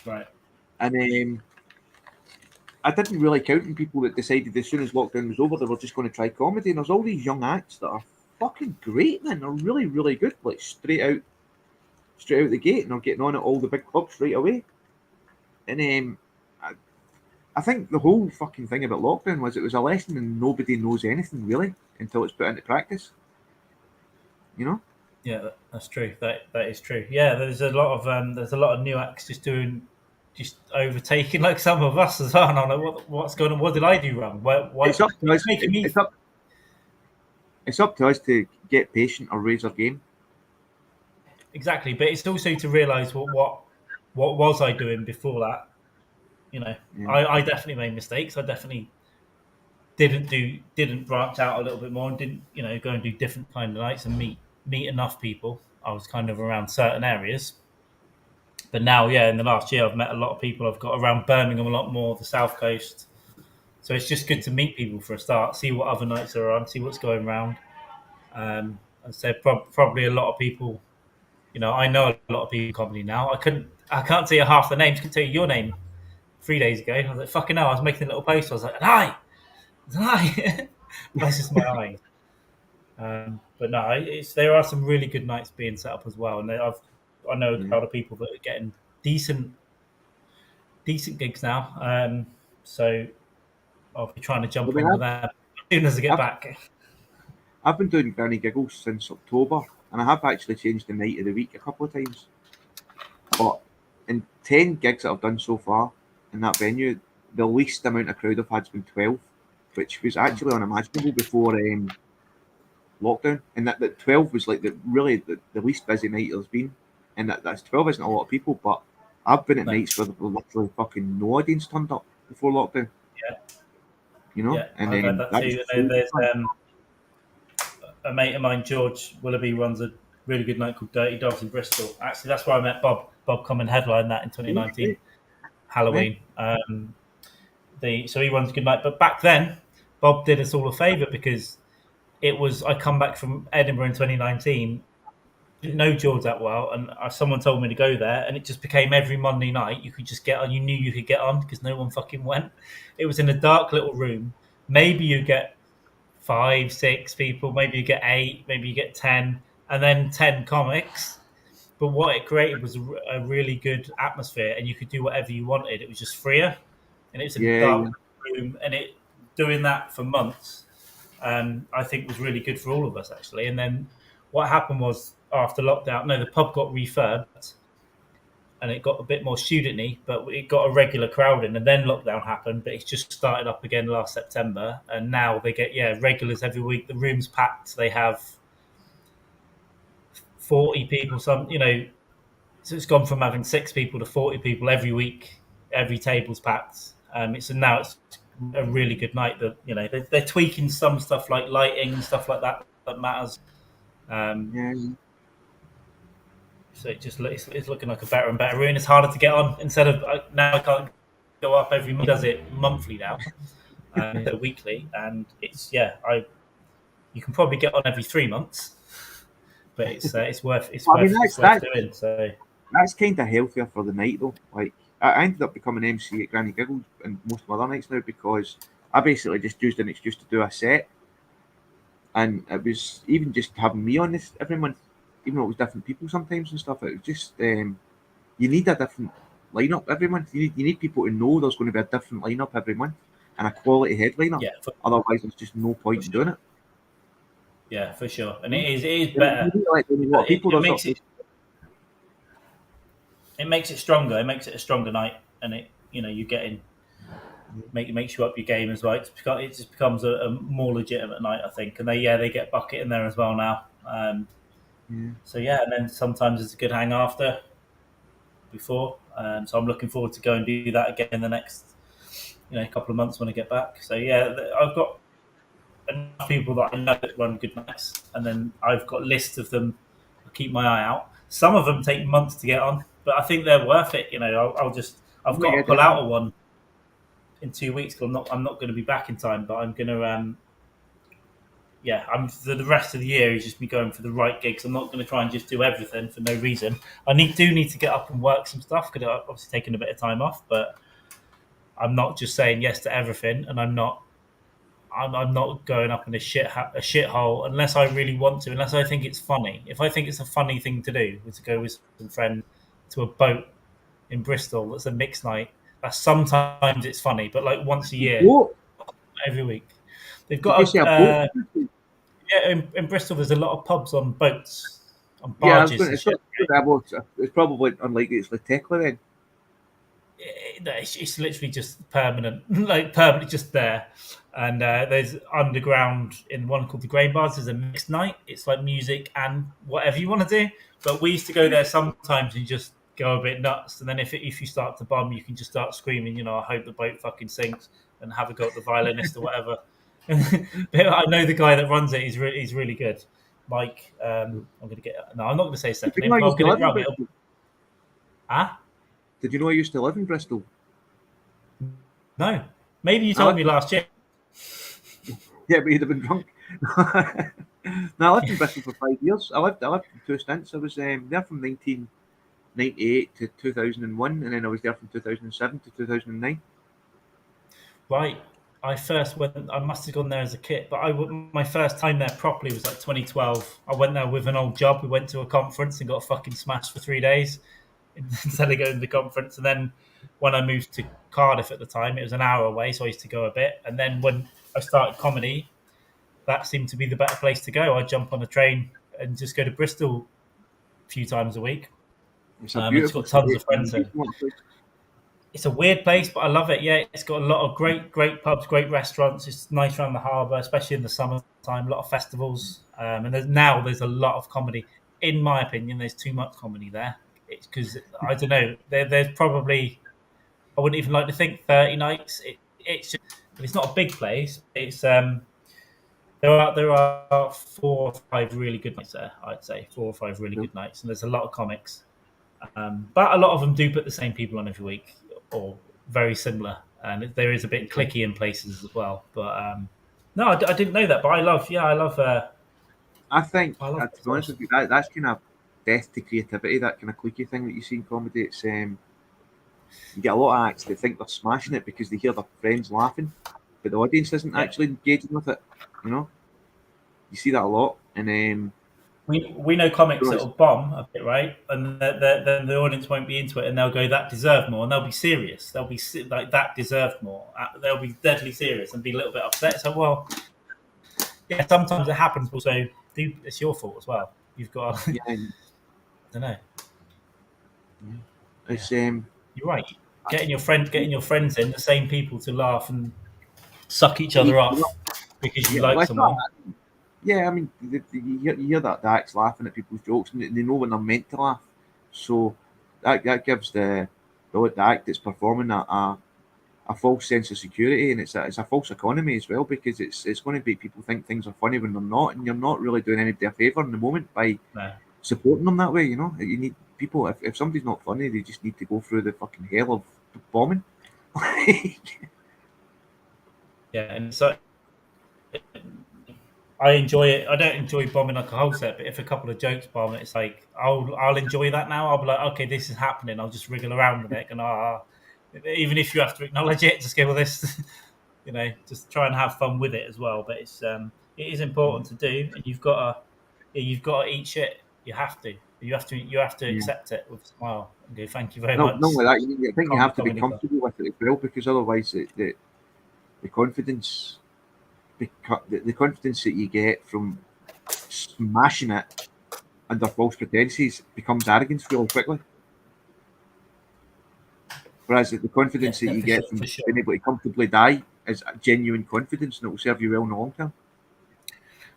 Speaker 1: Right.
Speaker 2: And I didn't really count on people that decided as soon as lockdown was over they were just going to try comedy. And there's all these young acts that are fucking great, man. They're really, really good, like straight out the gate, and they're getting on at all the big clubs right away. And I think the whole fucking thing about lockdown was it was a lesson, and nobody knows anything really until it's put into practice. You know?
Speaker 1: Yeah, that's true. That is true. Yeah, there's a lot of new acts just overtaking like some of us as well. And I'm like, what's going on? What did I do wrong? Why
Speaker 2: It's up to
Speaker 1: it's
Speaker 2: us.
Speaker 1: making me
Speaker 2: It's up to us to get patient or raise our game.
Speaker 1: exactly, but it's also to realise what was I doing before that.
Speaker 2: Yeah.
Speaker 1: I definitely made mistakes. I definitely didn't branch out a little bit more and didn't go and do different kind of nights and meet enough people. I was kind of around certain areas, but now in the last year I've met a lot of people. I've got around Birmingham a lot more, the south coast. So it's just good to meet people for a start, see what other nights are on, see what's going around. I said probably a lot of people. I know a lot of people in comedy now. I can't tell you half the names. I can tell you your name 3 days ago. I was like, fucking hell, I was making a little post. I was like, hi, hi. That's just my eyes. But no, there are some really good nights being set up as well, and I know a
Speaker 2: Yeah.
Speaker 1: lot of people that are getting decent gigs now. So I'll be trying to
Speaker 2: I
Speaker 1: jump
Speaker 2: mean,
Speaker 1: on with that as soon as I get
Speaker 2: I've,
Speaker 1: back.
Speaker 2: I've been doing Granny Giggles since October, and I have actually changed the night of the week a couple of times. But in 10 gigs that I've done so far in that venue, the least amount of crowd I've had has been 12, which was actually unimaginable before lockdown. And that 12 was like the least busy night there's been. And that's 12 isn't a lot of people, but I've been at
Speaker 1: No.
Speaker 2: nights where there were literally fucking no audience turned up before lockdown,
Speaker 1: Yeah,
Speaker 2: you know,
Speaker 1: yeah,
Speaker 2: and
Speaker 1: I've had that
Speaker 2: that was
Speaker 1: too.
Speaker 2: crazy
Speaker 1: There's
Speaker 2: fun.
Speaker 1: a mate of mine, George Willoughby, runs a really good night called Dirty Dogs in Bristol. Actually, that's where I met Bob. Bob come and headline that in
Speaker 2: Yeah,
Speaker 1: 2019
Speaker 2: great. Yeah,
Speaker 1: Halloween. So he runs Good Night. But back then, Bob did us all a favour because it was I come back from Edinburgh in 2019. Didn't know George that well, and someone told me to go there, and it just became every Monday night you could just get on. You knew you could get on because no one fucking went. It was in a dark little room. Maybe you get five, six people, maybe you get eight, maybe you get 10, and then 10 comics. But what it created was a really good atmosphere, and you could do whatever you wanted. It was just freer, and it was in a
Speaker 2: yeah,
Speaker 1: dark
Speaker 2: yeah,
Speaker 1: room, and it doing that for months, I think was really good for all of us actually. And then what happened was after lockdown, no, the pub got refurbed, and it got a bit more studenty, but it got a regular crowd in. And then lockdown happened, but it's just started up again last September, and now they get regulars every week. The room's packed. They have 40 people. So it's gone from having 6 people to 40 people every week. Every table's packed. Now it's a really good night. That they're tweaking some stuff like lighting and stuff like that that matters. Um,
Speaker 2: yeah, yeah.
Speaker 1: so it's looking like a better and better room. It's harder to get on. Instead of now, I can't go up every month. Does it monthly now, weekly, and I you can probably get on every 3 months, but it's worth it's
Speaker 2: Well, I mean,
Speaker 1: worth
Speaker 2: that's
Speaker 1: it's worth
Speaker 2: that.
Speaker 1: doing. So
Speaker 2: That's kind of healthier for the night, though. Like, I ended up becoming MC at Granny Giggles and most of my other nights now because I basically just used an excuse to do a set, and it was even just having me on this every month, even though it was different people sometimes and stuff. It was just you need a different lineup every month. You need people to know there's going to be a different lineup every month and a quality headliner.
Speaker 1: yeah,
Speaker 2: Otherwise, there's just no
Speaker 1: for
Speaker 2: point in doing
Speaker 1: sure.
Speaker 2: it.
Speaker 1: Yeah, for sure. And
Speaker 2: You know?
Speaker 1: it is
Speaker 2: And you
Speaker 1: better.
Speaker 2: need, like, when a lot of
Speaker 1: It,
Speaker 2: people,
Speaker 1: it
Speaker 2: there's
Speaker 1: makes it makes it stronger. It makes it a stronger night, and you get in it makes you up your game as well. It just becomes a more legitimate night, I think. And they get bucket in there as well now.
Speaker 2: yeah,
Speaker 1: So yeah, and then sometimes it's a good hang after before. So I'm looking forward to go and do that again in the next couple of months when I get back. So yeah, I've got enough people that I know that run good nights, and then I've got lists of them. I keep my eye out. Some of them take months to get on, but I think they're worth it. I've
Speaker 2: yeah,
Speaker 1: got
Speaker 2: yeah,
Speaker 1: to pull out
Speaker 2: definitely.
Speaker 1: of one in 2 weeks because I'm not going to be back in time. But I'm going to I'm for the rest of the year is just me going for the right gigs. I'm not going to try and just do everything for no reason. Do need to get up and work some stuff because I've obviously taken a bit of time off, but I'm not just saying yes to everything, and I'm not going up in a shithole unless I really want to, unless I think it's funny. If I think it's a funny thing to do, to go with some friends to a boat in Bristol that's a mixed night, that sometimes it's funny, but like once a year,
Speaker 2: Boat?
Speaker 1: every week. They've
Speaker 2: Did you
Speaker 1: got
Speaker 2: say a boat?
Speaker 1: in Bristol. There's a lot of pubs on boats, on
Speaker 2: Yeah, I was
Speaker 1: barges
Speaker 2: going.
Speaker 1: and
Speaker 2: It's not.
Speaker 1: shit.
Speaker 2: It's probably unlikely it's the Tekla then.
Speaker 1: It's literally just permanent, like permanently just there. And there's underground in one called the Grain Bars. There's a mixed night. It's like music and whatever you want to do. But we used to go there sometimes and just go a bit nuts. And then if you start to bum, you can just start screaming. I hope the boat fucking sinks, and have a go at the violinist or whatever. But I know the guy that runs it. He's really good. Mike, I'm gonna get. No, I'm not gonna say his
Speaker 2: Did
Speaker 1: second
Speaker 2: you
Speaker 1: name.
Speaker 2: know I
Speaker 1: If I'll
Speaker 2: used to
Speaker 1: get it
Speaker 2: live in
Speaker 1: wrong,
Speaker 2: Bristol?
Speaker 1: ah,
Speaker 2: Did you know I used to live in Bristol?
Speaker 1: no. Maybe you
Speaker 2: I
Speaker 1: told
Speaker 2: lived
Speaker 1: me
Speaker 2: in,
Speaker 1: last year.
Speaker 2: yeah, but you'd have been drunk. No, I lived in Bristol for 5 years. I lived in two stints. I was there from 1998 to 2001, and then I was there from 2007 to 2009.
Speaker 1: Right. I first went. I must have gone there as a kid, but my first time there properly was like 2012. I went there with an old job. We went to a conference and got fucking smashed for 3 days instead of going to the conference. And then when I moved to Cardiff at the time, it was an hour away, so I used to go a bit. And then when I started comedy, that seemed to be the better place to go. I'd jump on a train and just go to Bristol a few times a week.
Speaker 2: It's a
Speaker 1: I just
Speaker 2: beautiful
Speaker 1: got tons
Speaker 2: city.
Speaker 1: of friends there.
Speaker 2: It's
Speaker 1: It's a weird place, but I love it. Yeah, it's got a lot of great pubs, great restaurants. It's nice around the harbour, especially in the summertime. A lot of festivals, and there's a lot of comedy. In my opinion, there's too much comedy there. It's because I don't know. There's probably I wouldn't even like to think 30 nights. It's not a big place. There are 4 or 5 really good nights there. I'd say 4 or 5 really
Speaker 2: No.
Speaker 1: good nights, and there's a lot of comics. But a lot of them do put the same people on every week, or very similar, and there is a bit
Speaker 2: Okay.
Speaker 1: clicky in places as well. But no, I didn't know that. But
Speaker 2: I think,
Speaker 1: I love
Speaker 2: to be honest with you, that's kind of death to creativity. That kind of cliquey thing that you see in comedy. It's you get a lot of acts that think they're smashing it because they hear their friends laughing, but the audience isn't
Speaker 1: Yeah.
Speaker 2: actually engaging with it. You know, you see that a lot, and
Speaker 1: We know
Speaker 2: you
Speaker 1: comics
Speaker 2: know,
Speaker 1: that will bomb a bit, right? And then the audience won't be into it, and they'll go, "That deserved more," and they'll be serious. They'll be like, "That deserved more." They'll be deadly serious and be a little bit upset. So, well, yeah, sometimes it happens. But also, it's your fault as well. You've got, I
Speaker 2: yeah,
Speaker 1: don't know.
Speaker 2: yeah.
Speaker 1: Yeah,
Speaker 2: It's
Speaker 1: you're right. Getting your friends in, the same people to laugh and suck each
Speaker 2: you
Speaker 1: other
Speaker 2: need to know.
Speaker 1: off because you
Speaker 2: Yeah,
Speaker 1: like
Speaker 2: well, it's not.
Speaker 1: someone.
Speaker 2: Yeah, I mean, you hear that the acts laughing at people's jokes, and they know when they're meant to laugh. So that gives the act that's performing a false sense of security, and it's a false economy as well because it's going to make people think things are funny when they're not, and you're not really doing anybody a favour in the moment by
Speaker 1: No.
Speaker 2: supporting them that way. You know, you need people. If somebody's not funny, they just need to go through the fucking hell of bombing.
Speaker 1: Yeah, and so I enjoy it. I don't enjoy bombing like a whole set, but if a couple of jokes bomb, it's like I'll enjoy that now. I'll be like, okay, this is happening. I'll just wriggle around with it, and even if you have to acknowledge it, just go with this, just try and have fun with it as well. But it is important to do, and you've got to eat shit. You have to. You have to
Speaker 2: Yeah.
Speaker 1: accept it with a smile and go, thank you very
Speaker 2: No, not
Speaker 1: much.
Speaker 2: only that, I think you have to be
Speaker 1: Comedy club.
Speaker 2: comfortable with it as well because otherwise the confidence the confidence that you get from smashing it under false pretenses becomes arrogance really quickly. Whereas the
Speaker 1: Yeah,
Speaker 2: confidence that
Speaker 1: no,
Speaker 2: you
Speaker 1: for sure,
Speaker 2: get from
Speaker 1: for sure.
Speaker 2: being able to comfortably die is a genuine confidence and it will serve you well in the long term.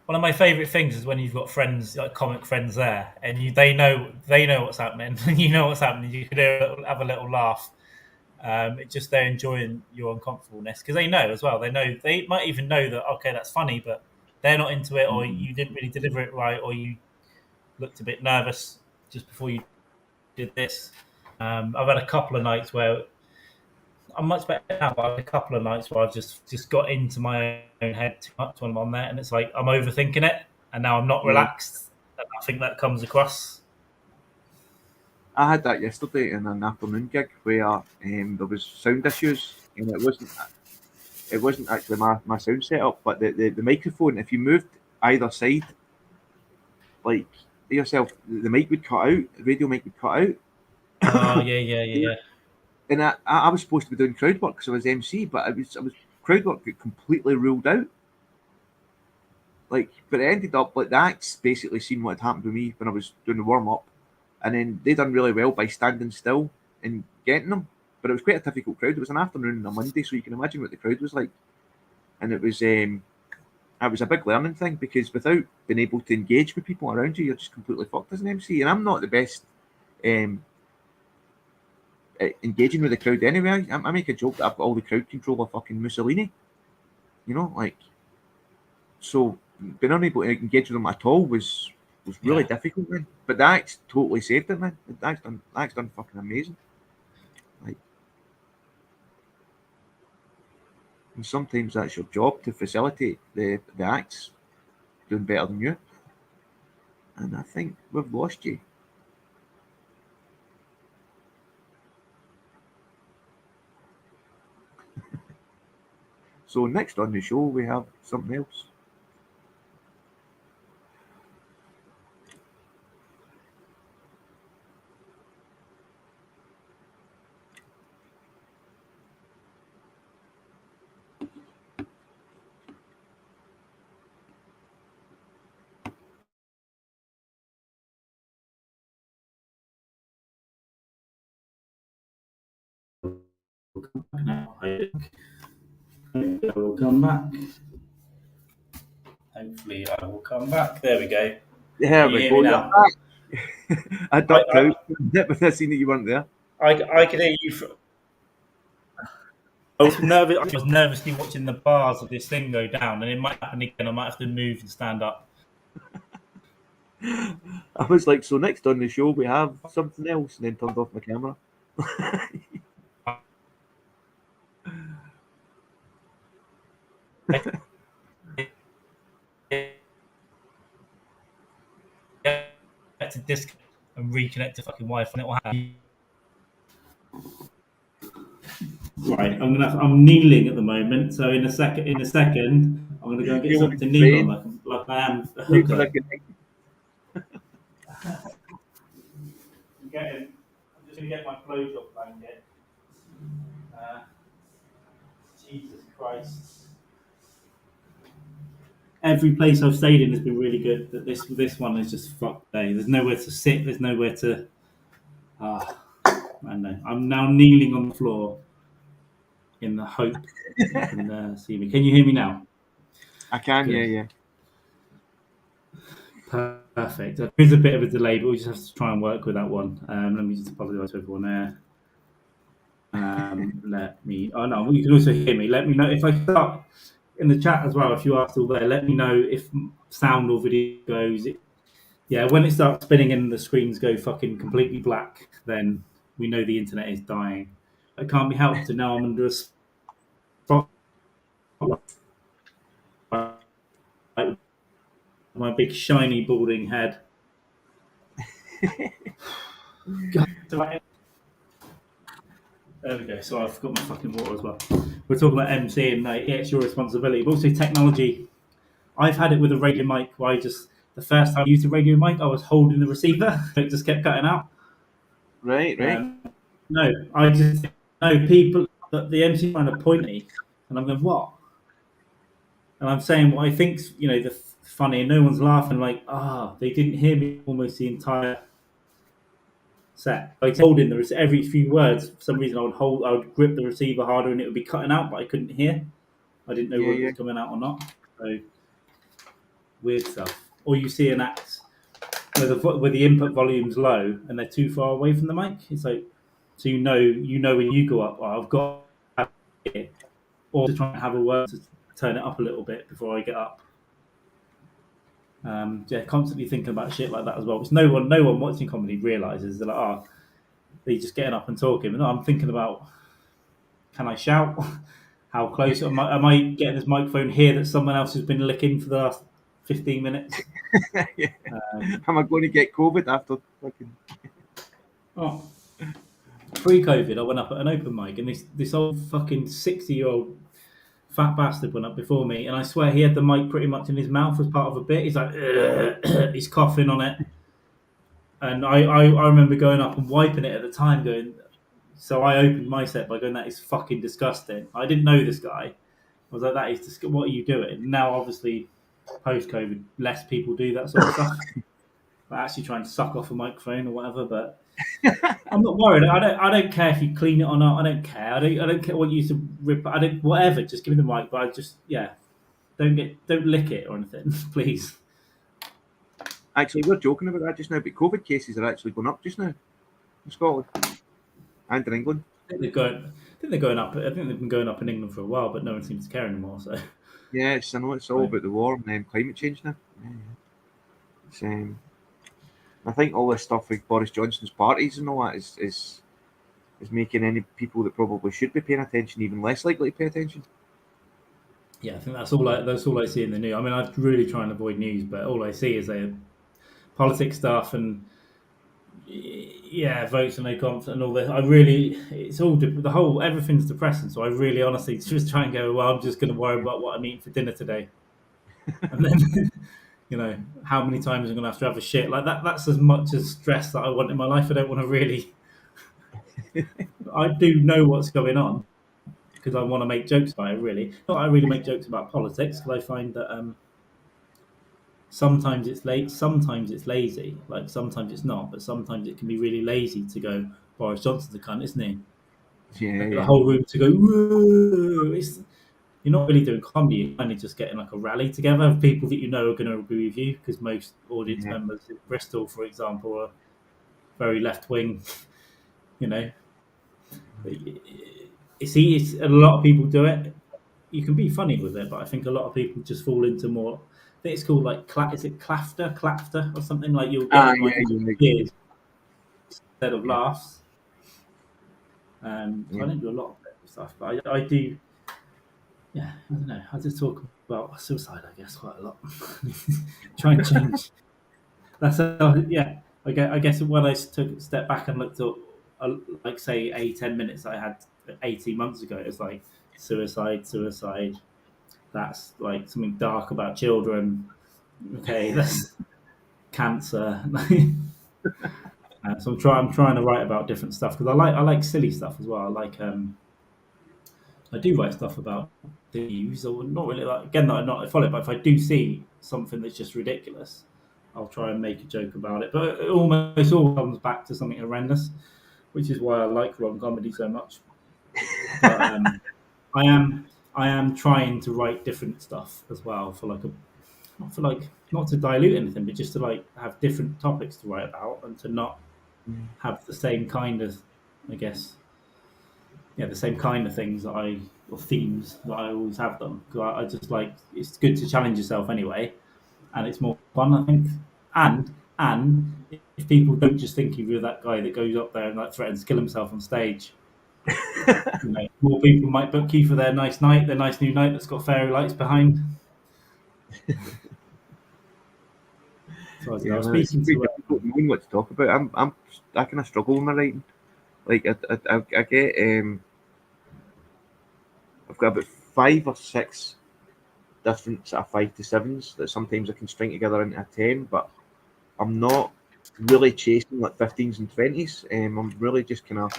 Speaker 1: One of my favourite things is when you've got friends, like comic friends, there, and they know what's happening, and you know what's happening. You can have a little laugh. It's just they're enjoying your uncomfortableness because they know as well. They might even know that okay, that's funny, but they're not into it, or you didn't really deliver it right, or you looked a bit nervous just before you did this. I've had a couple of nights where I'm much better now, but I've had a couple of nights where I've just got into my own head too much when I'm on there, and it's like I'm overthinking it, and now I'm not
Speaker 2: Yeah,
Speaker 1: relaxed. And I think that comes across.
Speaker 2: I had that yesterday in an afternoon gig where there was sound issues and it wasn't actually my sound setup, but the microphone. If you moved either side, like yourself, the mic would cut out, the radio mic would cut
Speaker 1: Oh
Speaker 2: out.
Speaker 1: yeah, yeah, yeah,
Speaker 2: And I was supposed to be doing crowd work because I was MC, but I was crowd work got completely ruled out. Like, but it ended up like the acts basically seen what had happened to me when I was doing the warm up, and then they done really well by standing still and getting them. But it was quite a difficult crowd. It was an afternoon on a Monday, so you can imagine what the crowd was like. And it was a big learning thing because without being able to engage with people around you, you're just completely fucked as an MC. And I'm not the best um, at engaging with the crowd anyway. I make a joke that I've got all the crowd control of fucking Mussolini. You know, like so being unable to engage with them at all was really
Speaker 1: yeah.
Speaker 2: difficult, man. But the acts totally saved it, man. The act's done fucking amazing. Like, and sometimes that's your job to facilitate the acts doing better than you. And I think we've lost you. So next on the show we have something else.
Speaker 1: Now, I will come back. Hopefully, I will come back. There we go.
Speaker 2: There
Speaker 1: Can you
Speaker 2: we
Speaker 1: hear me
Speaker 2: go. You're
Speaker 1: now?
Speaker 2: back. I
Speaker 1: I,
Speaker 2: ducked out when I seen that you weren't there.
Speaker 1: I could hear you. I was nervous. I was nervously watching the bars of this thing go down, and it might happen again. I might have to move and stand up.
Speaker 2: I was like, so next on the show we have something else, and then turned off my camera.
Speaker 1: I had to disconnect and reconnect to fucking Wi-Fi. And it will happen. Right, I'm kneeling at the moment, so in a second, I'm gonna go and get
Speaker 2: You're like
Speaker 1: something to kneel on,
Speaker 2: praying,
Speaker 1: like I am a
Speaker 2: waiting for a
Speaker 1: hooker.
Speaker 2: connection.
Speaker 1: I'm just gonna get my blowjob blanket. Uh, Jesus Christ! Every place I've stayed in has been really good, but this one is just fucked day. There's nowhere to sit. There's nowhere to. Ah, I know. I'm now kneeling on the floor in the hope you can see me. Can you hear me now?
Speaker 2: I can, yeah,
Speaker 1: Good.
Speaker 2: yeah.
Speaker 1: Perfect. There's a bit of a delay, but we just have to try and work with that one. Let me just apologise to everyone there. Let me. Oh no, you can also hear me. Let me know if I start in the chat as well. If you are still there, let me know if sound or video goes. Yeah, when it starts spinning and the screens go fucking completely black, then we know the internet is dying. It can't be helped, and now I'm under a spotlight. My big shiny balding head. God, there we go. So I've got my fucking water as well. We're talking about MC and yeah, it's your responsibility, but also technology. I've had it with a radio mic where the first time I used a radio mic, I was holding the receiver, it just kept cutting out.
Speaker 2: Right, right.
Speaker 1: No, I just know people that the MC trying to point me, and I'm going, what? And I'm saying what I think's, the funny, and no one's laughing. Like, they didn't hear me almost the entire set. Like holding every few words. For some reason, I would grip the receiver harder, and it would be cutting out, but I couldn't hear. I didn't know
Speaker 2: Yeah,
Speaker 1: whether it
Speaker 2: yeah.
Speaker 1: was coming out or not. So weird stuff. Or you see an act where the input volume's low and they're too far away from the mic. It's like, so you know when you go up, I've got it, or to try and have a word to turn it up a little bit before I get up. Yeah, constantly thinking about shit like that as well. Which no one watching comedy realizes. They're like, they're just getting up and talking. But no, I'm thinking about, can I shout? How close am I getting this microphone here that someone else has been licking for the last 15 minutes?
Speaker 2: Yeah. Am I going to get COVID after fucking?
Speaker 1: Oh, pre-COVID, I went up at an open mic, and this old fucking 60-year-old fat bastard went up before me, and I swear he had the mic pretty much in his mouth as part of a bit. He's like, he's coughing on it, and I remember going up and wiping it at the time, going. So I opened my set by going, "That is fucking disgusting." I didn't know this guy. I was like, "That is disgusting. What are you doing?" Now, obviously, post-COVID, less people do that sort of stuff. Like actually try and suck off a microphone or whatever, but I'm not worried. I don't care if you clean it or not. I don't care. I don't care what you used to rip. I don't whatever. Just give me the mic. But I just don't lick it or anything, please.
Speaker 2: Actually, we're joking about that just now, but COVID cases are actually going up just now in Scotland and in England.
Speaker 1: I think they're going up. I think they've been going up in England for a while, but no one seems to care anymore. So
Speaker 2: Yeah, I know it's all
Speaker 1: right.
Speaker 2: about the war and climate change now. Yeah, yeah. It's, I think all this stuff with Boris Johnson's parties and all that is making any people that probably should be paying attention even less likely to pay attention.
Speaker 1: Yeah, I think that's all I see in the news. I mean, I really try and avoid news, but all I see is politics stuff and votes and no confidence and all this. It's all the whole everything's depressing. So I really, honestly, just try and go. Well, I'm just going to worry about what I'm eating for dinner today, and then how many times I'm going to have a shit like that. That's as much as stress that I want in my life. I don't want to really. I do know what's going on because I want to make jokes about it. Really, not that I really make jokes about politics because I find that sometimes it's late, sometimes it's lazy. Like sometimes it's not, but sometimes it can be really lazy to go. Boris Johnson's a cunt, isn't he?
Speaker 2: Yeah,
Speaker 1: And the
Speaker 2: yeah,
Speaker 1: whole room to go. Whoa! You're not really doing comedy. You're kind of just getting like a rally together of people that you know are going to agree with you. Because most audience
Speaker 2: yeah.
Speaker 1: members in Bristol, for example, very left wing. You know, it's a lot of people do it. You can be funny with it, but I think a lot of people just fall into more. I think it's called like is it clafter or something like you'll
Speaker 2: Ah,
Speaker 1: get
Speaker 2: yeah,
Speaker 1: like
Speaker 2: yeah,
Speaker 1: cheers instead of
Speaker 2: yeah,
Speaker 1: laughs. So I
Speaker 2: yeah.
Speaker 1: don't do a lot of stuff, but I do. Yeah, I don't know. I just talk about suicide, I guess, quite a lot. Try and change. That's yeah. I guess when I took a step back and looked at, like, say, 10 minutes I had 18 months ago, it was like suicide. That's like something dark about children. Okay, that's cancer. So I'm trying to write about different stuff because I like silly stuff as well. I do write stuff about thieves, or not really. Like, again, that I'm not follow it, but if I do see something that's just ridiculous, I'll try and make a joke about it. But it almost all comes back to something horrendous, which is why I like rom comedy so much. But I am trying to write different stuff as well for like a not for like not to dilute anything, but just to like have different topics to write about and to not have the same kind of, I guess, yeah, the same kind of things that or themes that I always have done. Because I just like it's good to challenge yourself anyway, and it's more fun, I think. And if people don't just think of you that guy that goes up there and like threatens to kill himself on stage, more people might book you for their nice night, their nice new night that's got fairy lights behind. So I don't know. I
Speaker 2: Yeah,
Speaker 1: was
Speaker 2: man, it's
Speaker 1: speaking
Speaker 2: pretty
Speaker 1: to
Speaker 2: difficult knowing what to talk about. I kind of struggle with my writing. Like I get I've got about 5 or 6 different sort of 5 to 7s that sometimes I can string together into a 10, but I'm not really chasing like 15s and 20s. I'm really just kind of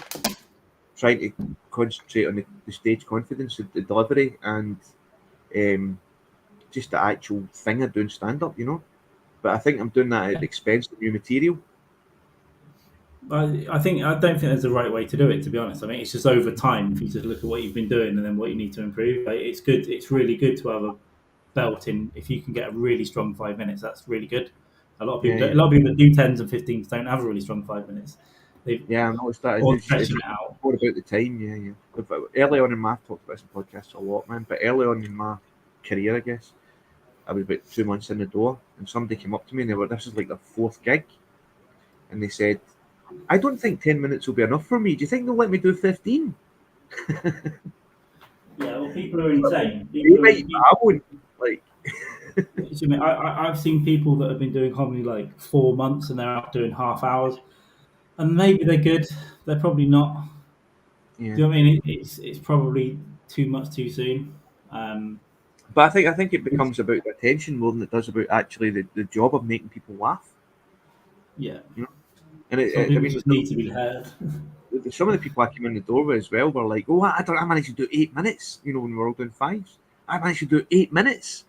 Speaker 2: trying to concentrate on the stage confidence, the delivery, and um, just the actual thing of doing stand up, you know. But I think I'm doing that at the expense of new material.
Speaker 1: I think I don't think there's a right way to do it. To be honest, I mean it's just over time. If you just look at what you've been doing and then what you need to improve, like, it's good. It's really good to have a belt in. If you can get a really strong 5 minutes, that's really good.
Speaker 2: Yeah,
Speaker 1: A
Speaker 2: yeah,
Speaker 1: lot of people that do tens and 15s don't have a really strong 5 minutes. They
Speaker 2: yeah. I noticed that.
Speaker 1: or
Speaker 2: It's
Speaker 1: stretching it out.
Speaker 2: more about the time. Yeah, yeah. But early on in my, I've talked about this in podcasts a lot, man. But early on in my career, I guess I was about 2 months in the door, and somebody came up to me and they were, this is like their fourth gig, and they said, "I don't think 10 minutes will be enough for me. Do you think they'll let me do 15?"
Speaker 1: Yeah, well, people are insane.
Speaker 2: They might, but I won't. Like,
Speaker 1: I've seen people that have been doing comedy like 4 months and they're out doing half hours, and maybe they're good. They're probably not.
Speaker 2: yeah.
Speaker 1: Do you know what I mean? It's probably too much too soon. Um,
Speaker 2: But I think it becomes about the attention more than it does about actually the job of making people laugh.
Speaker 1: yeah,
Speaker 2: You know? And
Speaker 1: some
Speaker 2: I
Speaker 1: people
Speaker 2: mean,
Speaker 1: just need to be heard.
Speaker 2: some of the people I came in the door with as well were like, "Oh, I managed to do 8 minutes." You know, when we were all doing fives, I managed to do 8 minutes,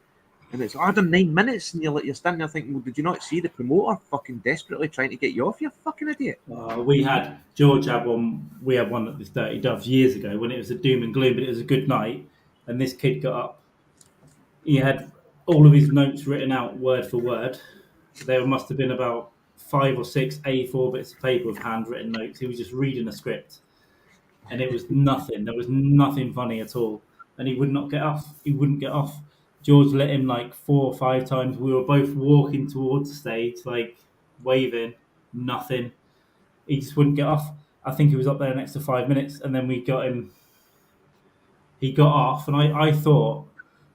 Speaker 2: and it's I done 9 minutes, and you're standing there thinking, "Well, did you not see the promoter fucking desperately trying to get you off? You fucking idiot!"
Speaker 1: We had George had one. We had one at this Dirty Doves years ago when it was a doom and gloom, but it was a good night. And this kid got up. He had all of his notes written out word for word. There must have been about 5 or 6 A4 bits of paper with handwritten notes. He was just reading a script, and it was nothing. There was nothing funny at all, and he would not get off. He wouldn't get off. George let him like 4 or 5 times. We were both walking towards the stage, like waving. Nothing. He just wouldn't get off. I think he was up there an extra 5 minutes, and then we got him. He got off, and I thought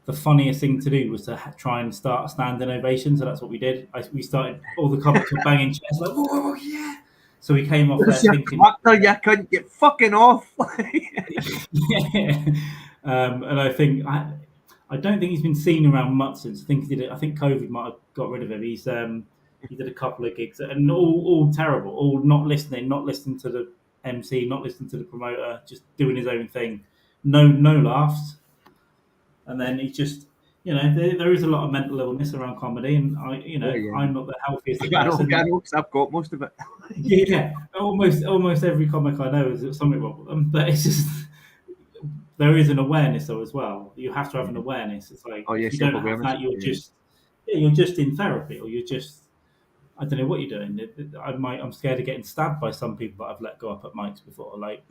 Speaker 1: the funniest thing to do was to try and start a standing ovation. So that's what we did. We started. All the comics were banging chairs like, "Whoa, whoa, whoa, yeah!" So we came off
Speaker 2: There's
Speaker 1: there
Speaker 2: your
Speaker 1: thinking,
Speaker 2: character, you couldn't get fucking off.
Speaker 1: yeah. And I don't think he's been seen around much since. I think he did it. I think COVID might have got rid of him. He did a couple of gigs and all terrible, all not listening to the MC, not listening to the promoter, just doing his own thing. No laughs. And then he just, there is a lot of mental illness around comedy, and
Speaker 2: Oh yeah,
Speaker 1: I'm not the healthiest of
Speaker 2: I know,
Speaker 1: person.
Speaker 2: 'cause I've got most of it.
Speaker 1: Yeah, almost every comic I know is something wrong with them, but it's just there is an awareness though as well. You have to have an awareness. It's like
Speaker 2: Oh yeah,
Speaker 1: if you
Speaker 2: self
Speaker 1: don't have
Speaker 2: awareness.
Speaker 1: that, you're
Speaker 2: Yeah.
Speaker 1: just you're just in therapy, or you're just I don't know what you're doing. I'm scared of getting stabbed by some people that I've let go up at mics before. Like,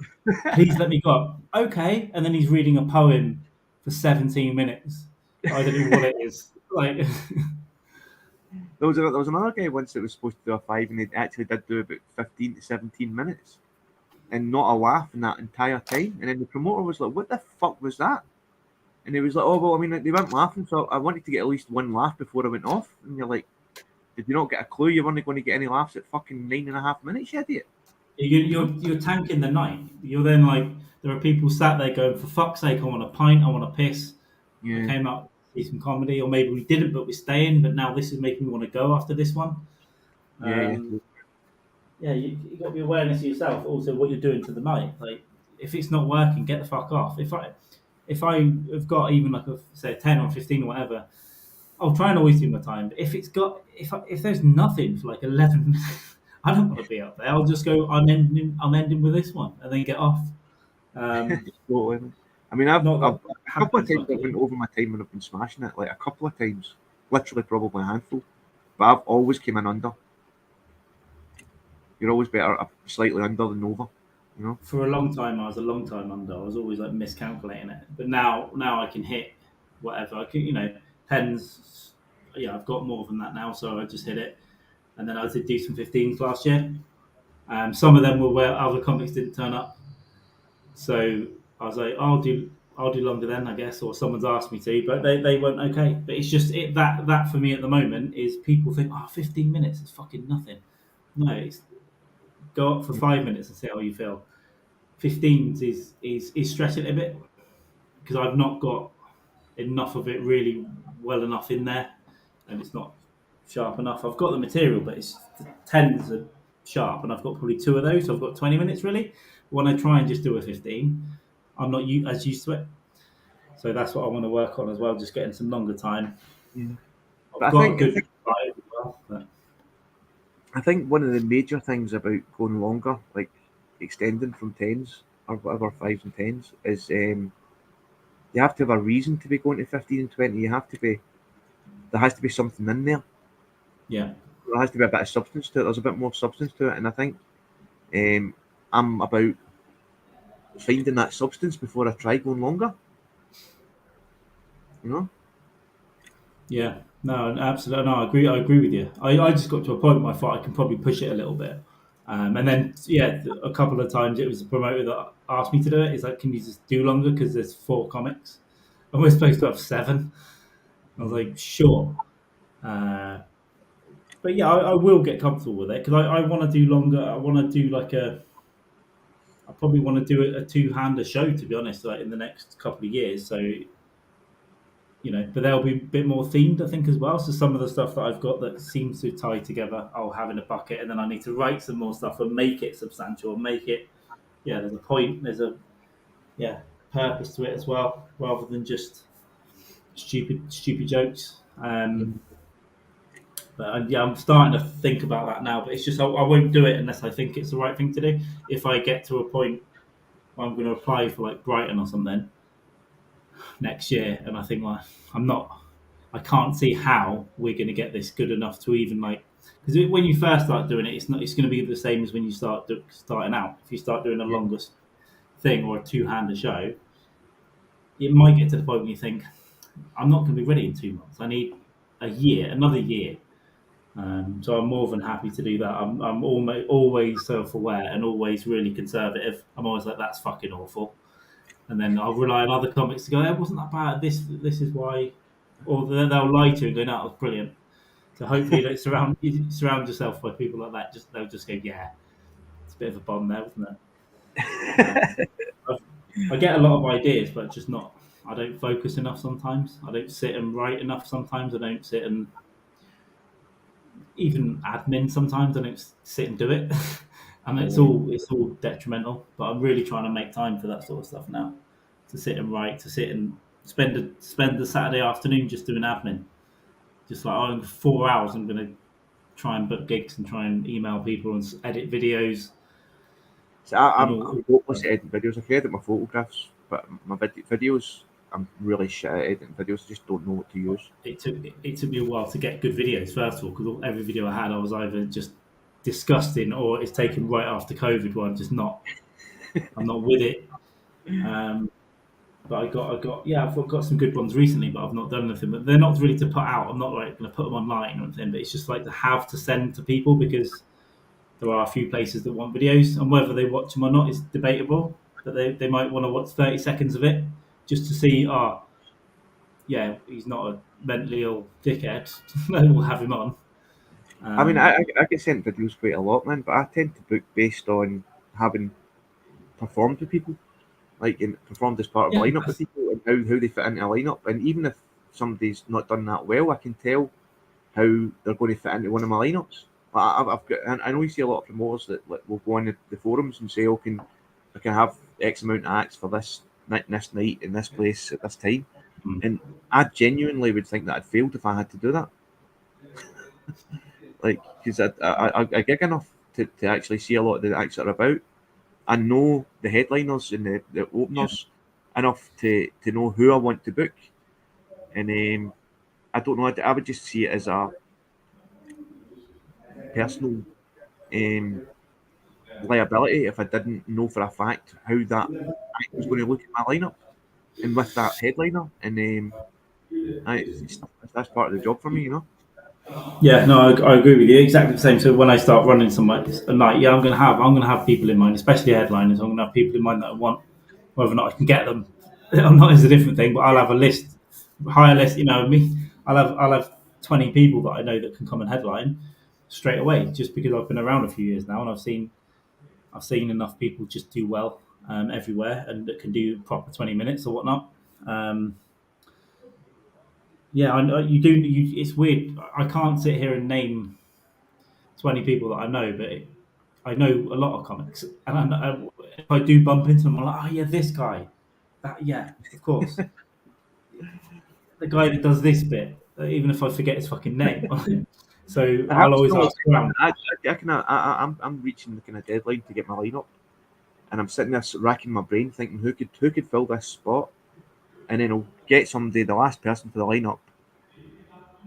Speaker 1: please let me go up. Okay, and then he's reading a poem for 17 minutes. I don't know what it is. Like,
Speaker 2: There was another guy once that was supposed to do a five, and he actually did do about 15 to 17 minutes, and not a laugh in that entire time. And then the promoter was like, "What the fuck was that?" And he was like, "Oh well, I mean, they weren't laughing, so I wanted to get at least one laugh before I went off." And you're like, "Did you not get a clue you weren't going to get any laughs at fucking 9.5 minutes, you idiot?" You know?
Speaker 1: you're tanking the night. You're then like, there are people sat there going, for fuck's sake, I want a pint, I want a piss. I
Speaker 2: Yeah,
Speaker 1: came out to see some comedy, or maybe we didn't, but we're staying. But now this is making me want to go after this one.
Speaker 2: yeah, yeah.
Speaker 1: Um, yeah, you got to be awareness of yourself, also what you're doing to the night. Like, if it's not working, get the fuck off. If I have got even like a say 10 or 15 or whatever, I'll try and always do my time. But if there's nothing for like 11, I don't want to be up there. I'll just go. I'm ending with this one, and then get off. Um,
Speaker 2: Totally. I mean, I've,
Speaker 1: Not
Speaker 2: I've
Speaker 1: that
Speaker 2: a couple of
Speaker 1: happens,
Speaker 2: times I've went
Speaker 1: luckily.
Speaker 2: over my time when I've been smashing it, like a couple of times, literally probably a handful. But I've always came in under. You're always better slightly under than over, you know.
Speaker 1: For a long time, I was a long time under. I was always like miscalculating it. But now I can hit whatever. I can, tens. Yeah, I've got more than that now, so I just hit it. And then I did do some 15s last year. Some of them were where other comics didn't turn up, so I was like, I'll do longer then, I guess, or someone's asked me to, but they weren't okay. But it's just that for me at the moment is people think, 15 minutes is fucking nothing. No, it's go up for 5 minutes and see how you feel. 15s is stressing it a bit because I've not got enough of it really well enough in there, and it's not sharp enough. I've got the material, but it's the tens are sharp, and I've got probably two of those. So I've got 20 minutes really. When I try and just do a 15, I'm not as used to it. So that's what I want to work on as well, just getting some longer time.
Speaker 2: Yeah. But
Speaker 1: I've got a good vibe as well. But
Speaker 2: I think one of the major things about going longer, like extending from tens or whatever fives and tens, is you have to have a reason to be going to 15 and 20. You have to be there has to be something in there.
Speaker 1: yeah,
Speaker 2: There has to be a bit of substance to it. There's a bit more substance to it, and I think um, I'm about finding that substance before I try going longer. You know?
Speaker 1: yeah, no, absolutely, no, I agree with you. I just got to a point where I thought I can probably push it a little bit. And then, yeah, a couple of times it was a promoter that asked me to do it. It's like, can you just do longer? Because there's four comics and we're supposed to have seven. I was
Speaker 2: Mm.
Speaker 1: like, sure. Uh, but yeah, I will get comfortable with it because I want to do longer. I want to do I probably want to do a two-hander show, to be honest, like in the next couple of years. So, but they'll be a bit more themed, I think, as well. So some of the stuff that I've got that seems to tie together, I'll have in a bucket, and then I need to write some more stuff and make it substantial, make it, yeah, there's a point, there's a, yeah, purpose to it as well, rather than just stupid jokes.
Speaker 2: Yeah.
Speaker 1: But yeah, I'm starting to think about that now. But it's just I won't do it unless I think it's the right thing to do. If I get to a point where I'm going to apply for like Brighton or something next year, and I think like I'm not, I can't see how we're going to get this good enough to even like because when you first start doing it, it's not. It's going to be the same as when you starting out. If you start doing a
Speaker 2: Yeah.
Speaker 1: longest thing or a two-hander show, it might get to the point where you think I'm not going to be ready in 2 months. I need a year, another year. So I'm more than happy to do that. I'm always self-aware and always really conservative. I'm always like, that's fucking awful, and then I'll rely on other comics to go, it wasn't that bad. This is why, or they'll lie to you and go, no, it was brilliant. So hopefully, you surround yourself by people like that. They'll just go, yeah, it's a bit of a bomb there, wasn't it? I, I get a lot of ideas, but just not. I don't focus enough sometimes. I don't sit and write enough sometimes. I don't sit and even admin sometimes. I don't sit and do it, and
Speaker 2: Yeah.
Speaker 1: it's all detrimental. But I'm really trying to make time for that sort of stuff now, to sit and write, to sit and spend the Saturday afternoon just doing admin. Just like in 4 hours, I'm going to try and book gigs and try and email people and edit videos
Speaker 2: So
Speaker 1: and
Speaker 2: I'm
Speaker 1: all
Speaker 2: hopeless
Speaker 1: stuff.
Speaker 2: at editing videos. I can edit my photographs, but my videos, I'm really shit at editing videos. I just don't know what to use.
Speaker 1: It took me a while to get good videos. First of all, because every video I had, I was either just disgusting or it's taken right after COVID, where I'm not with it. Um, but yeah, I've got some good ones recently, but I've not done anything. But they're not really to put out. I'm not like going to put them online or anything. But it's just like to have to send to people because there are a few places that want videos, and whether they watch them or not is debatable. But they might want to watch 30 seconds of it just to see. Oh, yeah, he's not a mentally ill dickhead. We'll have him on.
Speaker 2: I mean,
Speaker 1: Um,
Speaker 2: I get sent videos quite a lot, man, but I tend to book based on having performed with people, like performed as part of a
Speaker 1: yeah,
Speaker 2: lineup with people, and how they fit into a lineup. And even if somebody's not done that well, I can tell how they're going to fit into one of my lineups. I've got, and I know you see a lot of promoters that like, will go on the forums and say, "Oh, I can have X amount of acts for this night in this place at this time," and I genuinely would think that I'd failed if I had to do that. Like, because I gig enough to actually see a lot of the acts that are about. I know the headliners and the
Speaker 1: yeah,
Speaker 2: openers enough to know who I want to book, and I don't know. I would just see it as a personal um, liability if I didn't know for a fact how that act was going to look at my lineup and with that headliner. And that's part of the job for me, you know.
Speaker 1: yeah. No, I agree with you. Exactly the same. So when I start running some like a night, yeah, I'm gonna have people in mind, especially headliners. I'm gonna have people in mind that I want. Whether or not I can get them, I'm not is a different thing. But I'll have a list, higher list. You know, me. I'll have 20 people that I know that can come and headline straight away, just because I've been around a few years now and I've seen enough people just do well everywhere and that can do proper 20 minutes or whatnot. Um, yeah, I know you do. It's weird. I can't sit here and name 20 people that I know, but I know a lot of comics, and if I do bump into them, I'm like, oh yeah, this guy. That yeah, of course, the guy that does this bit. Even if I forget his fucking name, so
Speaker 2: It
Speaker 1: I'll
Speaker 2: happens
Speaker 1: always
Speaker 2: all the
Speaker 1: ask
Speaker 2: time, man.
Speaker 1: around.
Speaker 2: I'm reaching the kind of deadline to get my lineup, and I'm sitting there racking my brain thinking who could fill this spot, and then I'll get somebody, the last person for the lineup,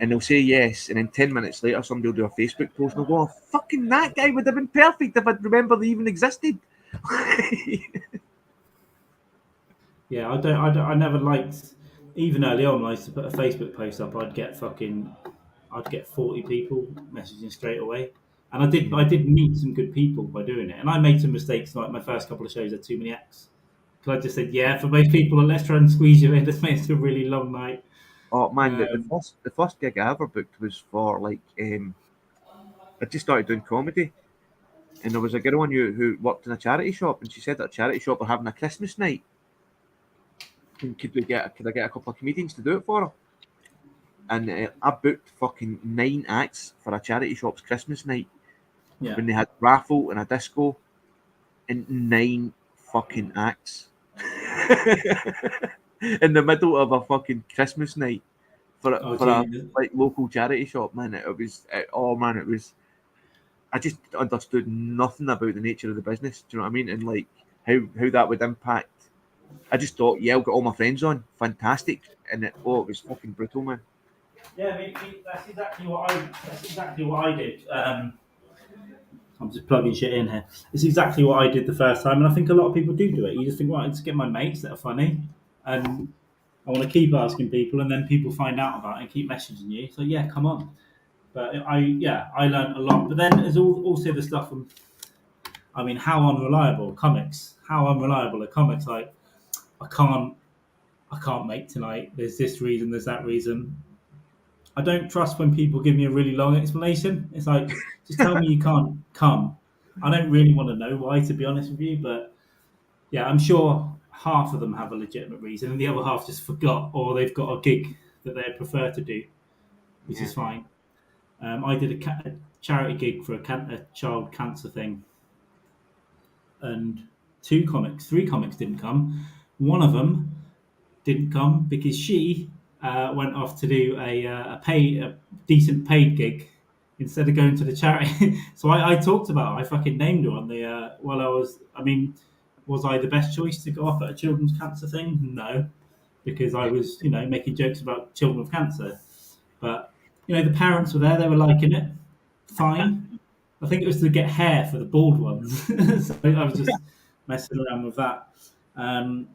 Speaker 2: and they'll say yes, and then 10 minutes later somebody will do a Facebook post and they'll go, oh, "Fucking that guy would have been perfect if I'd remembered they even existed."
Speaker 1: Yeah, I never liked. Even early on, when I used to put a Facebook post up, I'd get 40 people messaging straight away. And I did meet some good people by doing it. And I made some mistakes, like my first couple of shows had too many acts. Because I just said, yeah, for most people, let's try and squeeze you in. Let's make it a really long night.
Speaker 2: Oh man, the
Speaker 1: Um,
Speaker 2: first the first gig I ever booked was for like I just started doing comedy, and there was a girl I knew who worked in a charity shop, and she said that a charity shop were having a Christmas night, and could I get a couple of comedians to do it for her? And I booked fucking 9 acts for a charity shop's Christmas night
Speaker 1: yeah.
Speaker 2: when they had raffle and a disco, and 9 fucking acts in the middle of a fucking Christmas night
Speaker 1: Oh,
Speaker 2: for a
Speaker 1: gee.
Speaker 2: like local charity shop. Man, oh man, it was. I just understood nothing about the nature of the business. Do you know what I mean? And like how that would impact. I just thought, yeah, I'll get all my friends on, fantastic, and it was fucking brutal, man.
Speaker 1: Yeah, that's exactly what I did. I'm just plugging shit in here. It's exactly what I did the first time, and I think a lot of people do it. You just think, right, let's get my mates that are funny, and I want to keep asking people, and then people find out about it and keep messaging you. So yeah, come on. But I learned a lot. But then there's also the stuff. I mean, how unreliable comics? How unreliable are comics? Like I can't, I can't make tonight. There's this reason. There's that reason. I don't trust when people give me a really long explanation. It's like, just tell me you can't come. I don't really want to know why, to be honest with you. But yeah, I'm sure half of them have a legitimate reason, and the other half just forgot, or they've got a gig that they prefer to do, which
Speaker 2: Yeah,
Speaker 1: is fine. I did a charity gig for a child cancer thing, and three comics didn't come. One of them didn't come because she went off to do a decent paid gig instead of going to the charity. So I talked about her. I fucking named her on the while I was. I mean, was I the best choice to go up at a children's cancer thing? No, because I was, making jokes about children with cancer. But the parents were there; they were liking it. Fine. I think it was to get hair for the bald ones, so I was just messing around with that. Um,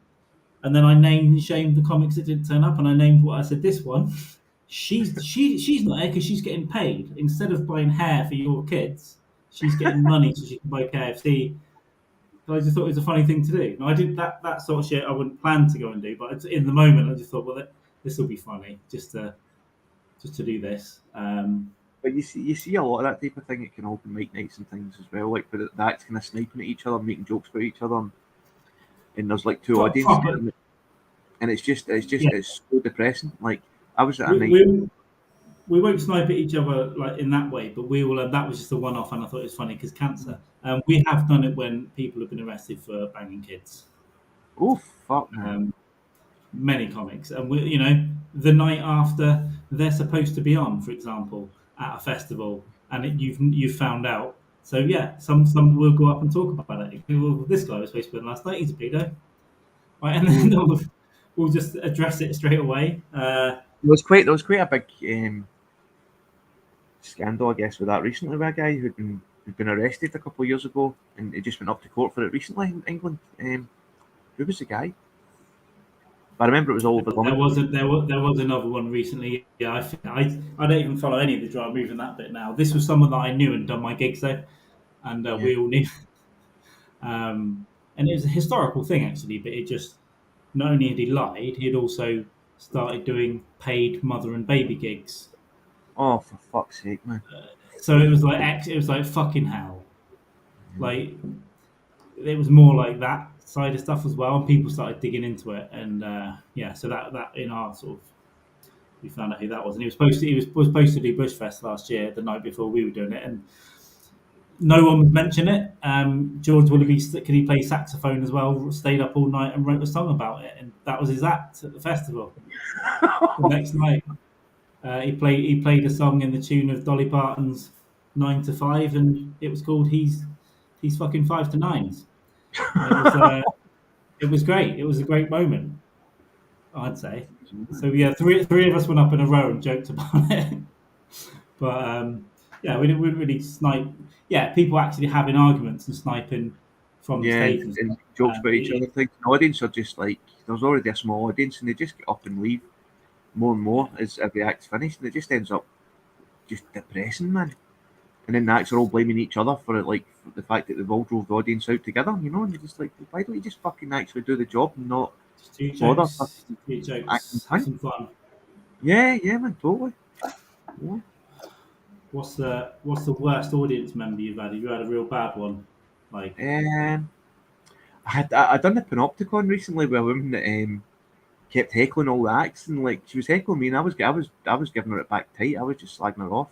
Speaker 1: and then I named and shamed the comics that didn't turn up, and I named what I said. This one, she's not here because she's getting paid instead of buying hair for your kids. She's getting money so she can buy KFC. So I just thought it was a funny thing to do. No, I did that sort of shit. I wouldn't plan to go and do, but in the moment, I just thought, well, this will be funny just to do this.
Speaker 2: But you see a lot of that type of thing at kind of open mic nights and things as well, like where the acts kind of sniping at each other, making jokes about each other, and there's like two audiences, and
Speaker 1: Yeah,
Speaker 2: it's so depressing. Like I was at a
Speaker 1: we,
Speaker 2: night.
Speaker 1: we we won't snipe at each other like in that way, but we will. That was just a one-off, and I thought it was funny because cancer. We have done it when people have been arrested for banging kids.
Speaker 2: Oh fuck, man.
Speaker 1: Many comics, and the night after they're supposed to be on, for example, at a festival, and you've found out. So yeah, some will go up and talk about it. Well, this guy was supposed to be on last night. He's a pedo, right? And then we'll just address it straight away.
Speaker 2: There was quite a big scandal, I guess, with that recently, with a guy who'd been arrested a couple of years ago, and he just went up to court for it recently in England. Who was the guy? But I remember it was all over
Speaker 1: There
Speaker 2: London.
Speaker 1: wasn't there was another one recently. Yeah, I don't even follow any of the drama moving that bit now. This was someone that I knew and done my gigs though, and
Speaker 2: Yeah.
Speaker 1: we all knew. And it was a historical thing actually, but it just not only had he lied, he had also started doing paid mother and baby gigs.
Speaker 2: Oh, for fuck's sake, man.
Speaker 1: So it was like fucking hell. Like it was more like that side of stuff as well, and people started digging into it, and yeah, so that in our sort of we found out who that was, and he was supposed to do Bushfest last year, the night before we were doing it, and no one was mentioning it. George Willoughby, could he play saxophone as well? Stayed up all night and wrote a song about it, and that was his act at the festival. The next night, he played a song in the tune of Dolly Parton's "9 to 5," and it was called "He's fucking 5 to 9s." And it was great. It was a great moment, I'd say. So yeah, three of us went up in a row and joked about it. But yeah, we didn't really snipe. Yeah, people actually having arguments and sniping from the
Speaker 2: Yeah,
Speaker 1: stage and
Speaker 2: and
Speaker 1: stuff.
Speaker 2: jokes about each other. Things. The audience are just like there's already a small audience, and they just get up and leave more and more as every act's finished, and it just ends up just depressing, man. And then the acts are all blaming each other for it, like for the fact that they've all drove the audience out together, and you're just like, why don't you just fucking actually do the job and not
Speaker 1: Just do
Speaker 2: bother
Speaker 1: jokes, do
Speaker 2: acting
Speaker 1: jokes, have
Speaker 2: fun?
Speaker 1: some fun.
Speaker 2: Yeah, yeah, man, totally. Yeah.
Speaker 1: What's the worst audience member you've had? Have you had a real bad one? Like,
Speaker 2: Um, I done the Panopticon recently with a woman that kept heckling all the acts, and like she was heckling me, and I was giving her it back tight. I was just slagging her off,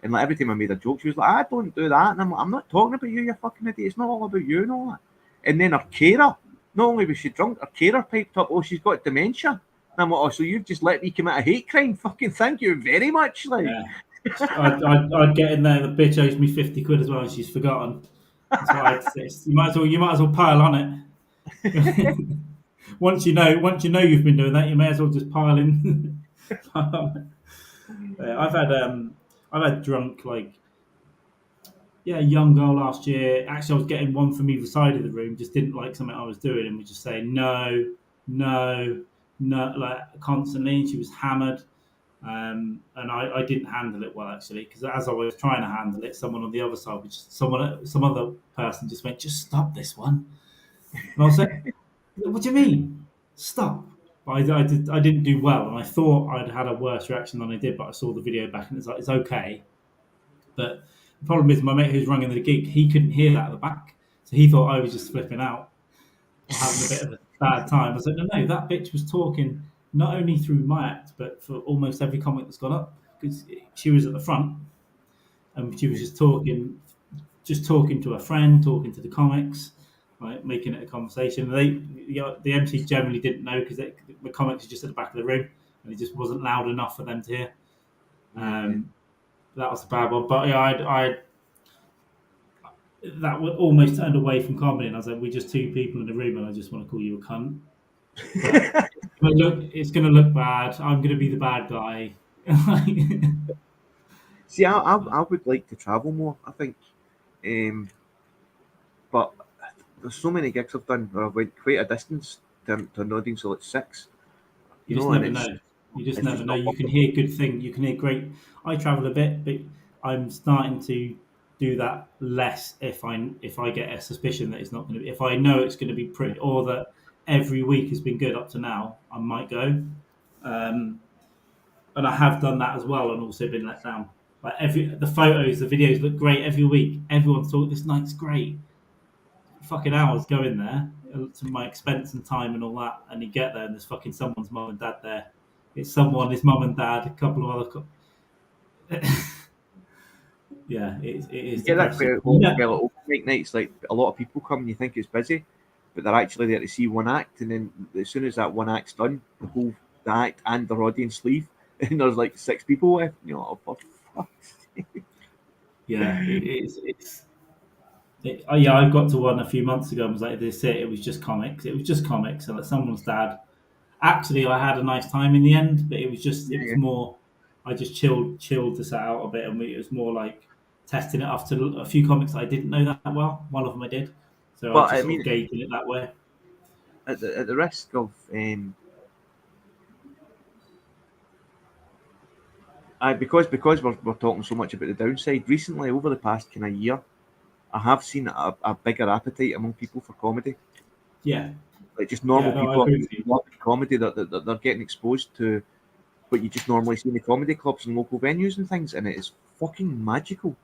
Speaker 2: and like every time I made a joke, she was like, "I don't do that," and I'm like, "I'm not talking about you, you fucking idiot. It's not all about you and all that." And then her carer, not only was she drunk, her carer piped up, "Oh, she's got dementia." And I'm like, "Oh, so you've just let me commit a hate crime? Fucking thank you very much." Like,
Speaker 1: yeah, I'd get in there. The bitch owes me 50 quid as well, and she's forgotten. That's what I'd say. You might as well pile on it. Once you know you've been doing that, you may as well just pile in. Yeah, I've had drunk like yeah, a young girl last year. Actually, I was getting one from either side of the room. Just didn't like something I was doing, and was just saying no, no, no, like constantly. And she was hammered, and I didn't handle it well actually because as I was trying to handle it, someone on the other side, some other person just went, "Just stop this one," and I was like, "What do you mean? Stop." I didn't do well, and I thought I'd had a worse reaction than I did. But I saw the video back, and it's like it's okay. But the problem is, my mate who's running the gig, he couldn't hear that at the back, so he thought I was just flipping out or having a bit of a bad time. I was like, no, that bitch was talking not only through my act, but for almost every comic that's gone up because she was at the front and she was just talking to a friend, talking to the comics, like making it a conversation. The MC generally didn't know because the comics are just at the back of the room and it just wasn't loud enough for them to hear.
Speaker 2: yeah,
Speaker 1: That was a bad one, but yeah, I that would almost turned away from comedy, and I was like, "We're just two people in the room, and I just want to call you a cunt." But
Speaker 2: yeah.
Speaker 1: It's going to look bad. I'm going to be the bad guy.
Speaker 2: See, I would like to travel more. I think, um, but there's so many gigs I've done where I've went quite a distance to an audience of like six,
Speaker 1: You
Speaker 2: you
Speaker 1: just
Speaker 2: know, and
Speaker 1: never know. You just
Speaker 2: it's
Speaker 1: never
Speaker 2: just
Speaker 1: know.
Speaker 2: not
Speaker 1: You
Speaker 2: worth
Speaker 1: can
Speaker 2: it.
Speaker 1: hear good things. You can hear great. I travel a bit, but I'm starting to do that less if I get a suspicion that it's not going to be. If I know it's going to be
Speaker 2: Yeah.
Speaker 1: pretty, or that every week has been good up to now, I might go. Um, and I have done that as well, and also been let down. Like the photos, the videos look great every week. Everyone's talking. This night's great. Fucking hours going there to my expense and time and all that, and you get there and there's fucking someone's mum and dad there. It's someone, his mum and dad, a couple of other. Yeah, it
Speaker 2: You
Speaker 1: is
Speaker 2: get that
Speaker 1: depressing.
Speaker 2: quite
Speaker 1: Yeah,
Speaker 2: a lot of open mic nights. Like a lot of people come and you think it's busy, but they're actually there to see one act, and then as soon as that one act's done, the act and their audience leave, and there's like six people left. You know, oh, for fuck's sake.
Speaker 1: yeah, oh yeah, I got to one a few months ago and was like, this it was just comics. It was just comics, and like someone's dad. Actually, I had a nice time in the end, but it was
Speaker 2: Yeah,
Speaker 1: more. I just chilled this out a bit, and it was more like testing it after a few comics I didn't know that well. One of them I did, so I
Speaker 2: but
Speaker 1: just
Speaker 2: I
Speaker 1: sort of
Speaker 2: mean,
Speaker 1: gauged it that way.
Speaker 2: at the risk of, because we're talking so much about the downside recently over the past kind of year, I have seen a bigger appetite among people for comedy.
Speaker 1: Yeah,
Speaker 2: Like just
Speaker 1: yeah,
Speaker 2: normal
Speaker 1: no, I
Speaker 2: people
Speaker 1: agree with you.
Speaker 2: loving comedy that they're getting exposed to what you just normally see in the comedy clubs and local venues and things, and it is fucking magical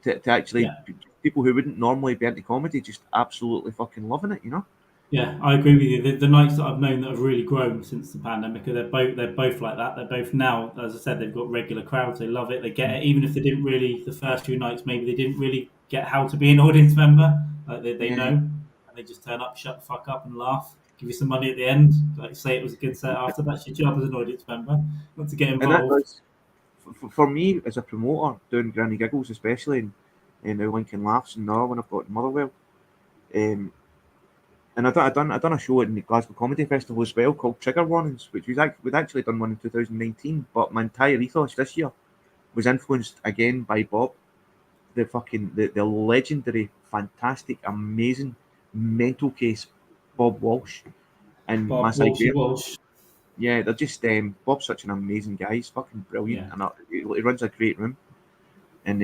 Speaker 2: to actually
Speaker 1: Yeah,
Speaker 2: people who wouldn't normally be into comedy just absolutely fucking loving it, you know?
Speaker 1: yeah, I agree with you. The nights that I've known that have really grown since the pandemic, they're both like that. They're both now, as I said, they've got regular crowds. They love it. They get it, even if they didn't really the first few nights. Maybe they didn't really get how to be an audience member. Like they
Speaker 2: Yeah,
Speaker 1: know,
Speaker 2: yeah.
Speaker 1: and they just turn up, shut the fuck up, and laugh. Give you some money at the end. Like say it was a good set after. That's your job as an audience member, not to get
Speaker 2: And that
Speaker 1: involved.
Speaker 2: does for me as a promoter doing Granny Giggles, especially in now Lincoln Laughs and now when I've got Motherwell. Um, and I done a show at the Glasgow Comedy Festival as well called Trigger Warnings, which we'd actually done one in 2019. But my entire ethos this year was influenced again by Bob, the legendary, fantastic, amazing mental case Bob Walsh and
Speaker 1: Bob
Speaker 2: Masai
Speaker 1: Walshy
Speaker 2: Bear.
Speaker 1: Walsh.
Speaker 2: Yeah, they're just Bob's such an amazing guy. He's fucking brilliant,
Speaker 1: Yeah,
Speaker 2: and he runs a great room. And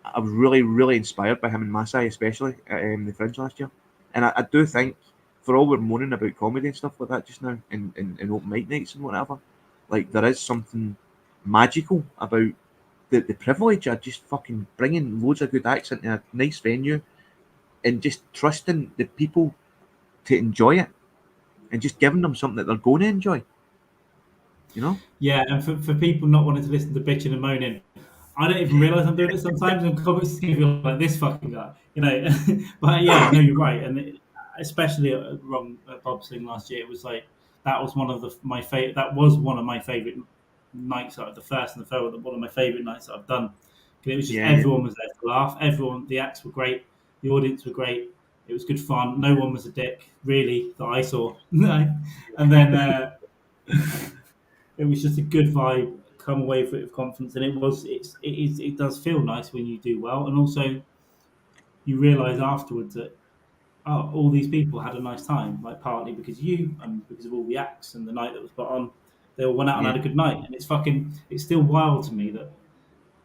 Speaker 2: I was really, really inspired by him and Masai, especially at the Fringe last year. And I do think, for all we're moaning about comedy and stuff like that just now, in open mic nights and whatever, like there is something magical about the privilege of just fucking bringing loads of good acts into a nice venue and just trusting the people to enjoy it and just giving them something that they're going to enjoy, you know?
Speaker 1: yeah, and for people not wanting to listen to bitching and moaning, I don't even realize I'm doing it sometimes, and comments feel like this fucking guy, you know. But yeah, no, you're right, and especially at Bob's thing last year, it was like that was one of my favorite. That was one of my favorite nights. The first and the third, one of my favorite nights that I've done. 'Cause it was just
Speaker 2: Yeah, yeah.
Speaker 1: everyone was there to laugh. Everyone, the acts were great, the audience were great. It was good fun. No one was a dick, really, that I saw. No, and then. It was just a good vibe. Come away with it with confidence, and it does feel nice when you do well, and also you realise afterwards that all these people had a nice time, like partly because of you and because of all the acts and the night that was put on. They all went out and
Speaker 2: Yeah.
Speaker 1: had a good night, and it's still wild to me that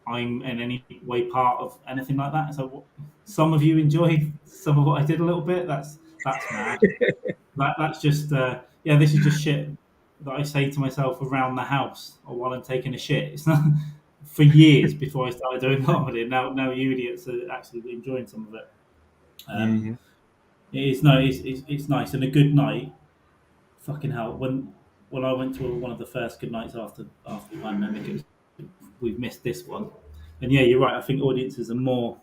Speaker 1: I'm in any way part of anything like that. So some of you enjoyed some of what I did a little bit. That's mad. That's just yeah. This is just shit that I say to myself around the house or while I'm taking a shit. It's not for years before I started doing comedy. Now you idiots are actually enjoying some of it.
Speaker 2: Yeah,
Speaker 1: Um,
Speaker 2: yeah.
Speaker 1: it is no, it's nice and a good night. Fucking hell, when I went to one of the first good nights after the pandemic, we've missed this one. And yeah, you're right. I think audiences are more.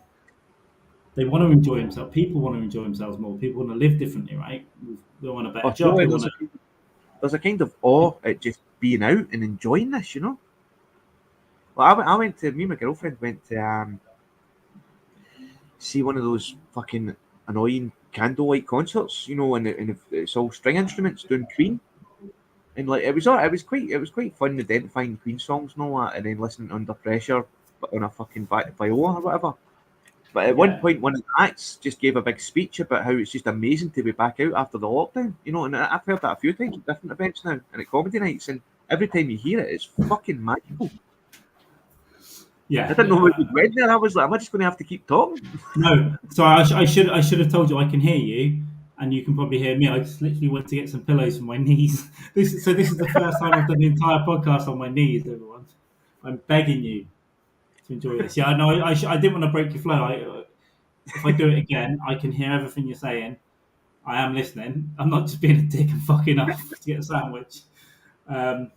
Speaker 1: They want to enjoy themselves. People want to enjoy themselves more. People want to live differently, right? They want a better
Speaker 2: Oh,
Speaker 1: job.
Speaker 2: totally.
Speaker 1: They want to.
Speaker 2: There's a kind of awe at just being out and enjoying this, you know? Well, I went to, me and my girlfriend went to see one of those fucking annoying candlelight concerts, and it's all string instruments doing Queen, and like it was quite fun identifying Queen songs and all that, and then listening to Under Pressure but on a fucking viola or whatever. But at one
Speaker 1: Yeah,
Speaker 2: point, one of the acts just gave a big speech about how it's just amazing to be back out after the lockdown, and I've heard that a few times at different events now and at comedy nights, and every time you hear it, it's fucking magical. I
Speaker 1: yeah.
Speaker 2: didn't know we went there. I was like, am I just going to have to keep talking?
Speaker 1: No, sorry. I should have told you I can hear you, and you can probably hear me. I just literally went to get some pillows for my knees. This is the first time I've done the entire podcast on my knees. Everyone, I'm begging you to enjoy this. Yeah, no, I didn't want to break your flow. If I do it again, I can hear everything you're saying. I am listening. I'm not just being a dick and fucking off to get a sandwich. Um,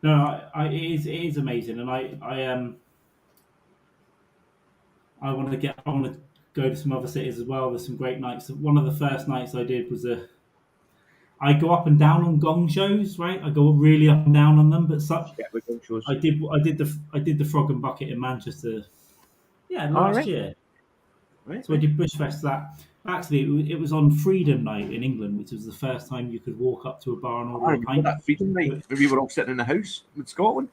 Speaker 1: no, it is amazing, and I want to go to some other cities as well. There's some great nights. One of the first nights I did was I go up and down on gong shows, right? I go really up and down on them, but
Speaker 2: Yeah, we go shows.
Speaker 1: I did the Frog and Bucket in Manchester, yeah,
Speaker 2: All
Speaker 1: last
Speaker 2: right,
Speaker 1: year.
Speaker 2: right,
Speaker 1: So I
Speaker 2: right.
Speaker 1: did Bushfest. That actually it was on Freedom Night in England, which was the first time you could walk up to a bar and
Speaker 2: I
Speaker 1: order a
Speaker 2: remember
Speaker 1: pint.
Speaker 2: that freedom night
Speaker 1: But
Speaker 2: where we were all sitting in the house in Scotland.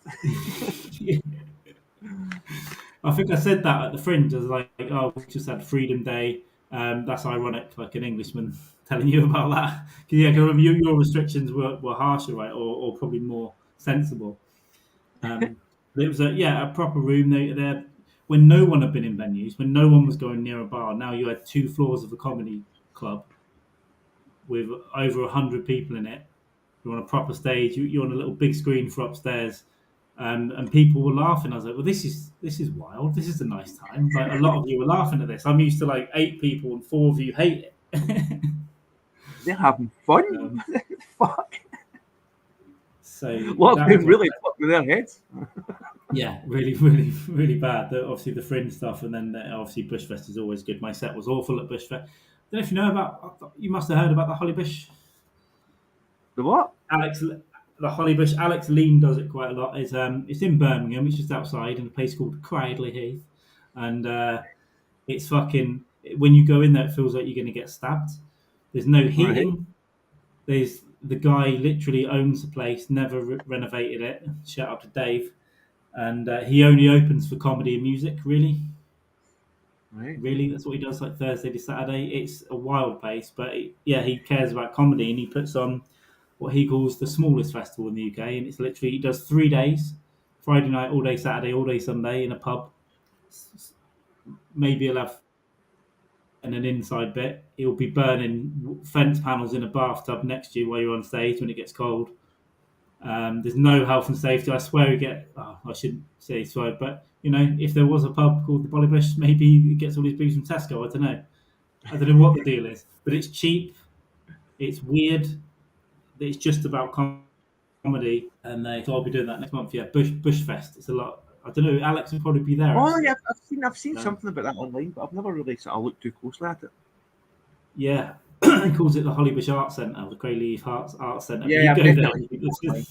Speaker 1: I think I said that at the Fringe. I was like, "Oh, we just had Freedom Day." That's ironic, like an Englishman telling you about that. 'Cause, yeah, 'cause I remember your restrictions were harsher, right, or probably more sensible. But it was a proper room there when no one had been in venues, when no one was going near a bar. Now you had 2 floors of a comedy club with over 100 people in it. You're on a proper stage. You're on a little big screen for upstairs, and people were laughing. I was like, "Well, this is wild. This is a nice time." Like a lot of you were laughing at this. I'm used to like 8 people and 4 of you hate it.
Speaker 2: They're having fun.
Speaker 1: um,
Speaker 2: Fuck.
Speaker 1: so that was
Speaker 2: Lockdown really fucked with their heads.
Speaker 1: yeah, really, really, really bad. Obviously, the Fringe stuff, and then obviously Bushfest is always good. My set was awful at Bushfest. I don't know if you know about. You must have heard about the Hollybush.
Speaker 2: The what?
Speaker 1: The Hollybush. Alex Lean does it quite a lot. It's in Birmingham. It's just outside in a place called Cridley Heath, and it's fucking. When you go in there, it feels like you're going to get stabbed. There's no
Speaker 2: All right.
Speaker 1: heating. There's the guy literally owns the place, never renovated it. Shout out to Dave, and he only opens for comedy and music.
Speaker 2: Right.
Speaker 1: Really, that's what he does. Like Thursday to Saturday. It's a wild place, but yeah, he cares about comedy, and he puts on what he calls the smallest festival in the UK, and it's literally he does 3 days: Friday night, all day Saturday, all day Sunday in a pub. Maybe he'll have and an inside bit. He'll be burning fence panels in a bathtub next to you while you're on stage when it gets cold. There's no health and safety. I swear we get. Oh, I shouldn't say swear, but if there was a pub called the Bollybush, maybe he gets all his booze from Tesco. I don't know. I don't know what the deal is, but it's cheap. It's weird. It's just about comedy, and so I'll be doing that next month. Yeah, Bushfest. It's a lot. I don't know. Alex will probably be there
Speaker 2: Oh
Speaker 1: actually.
Speaker 2: yeah, I've seen
Speaker 1: Um,
Speaker 2: something about that online, but I've never really sort of looked too closely at it.
Speaker 1: yeah, he calls it the Hollybush Arts Centre, the Crayleaf Arts Centre. But
Speaker 2: Yeah,
Speaker 1: you
Speaker 2: I've
Speaker 1: go there,
Speaker 2: definitely
Speaker 1: and you think,
Speaker 2: seen it online.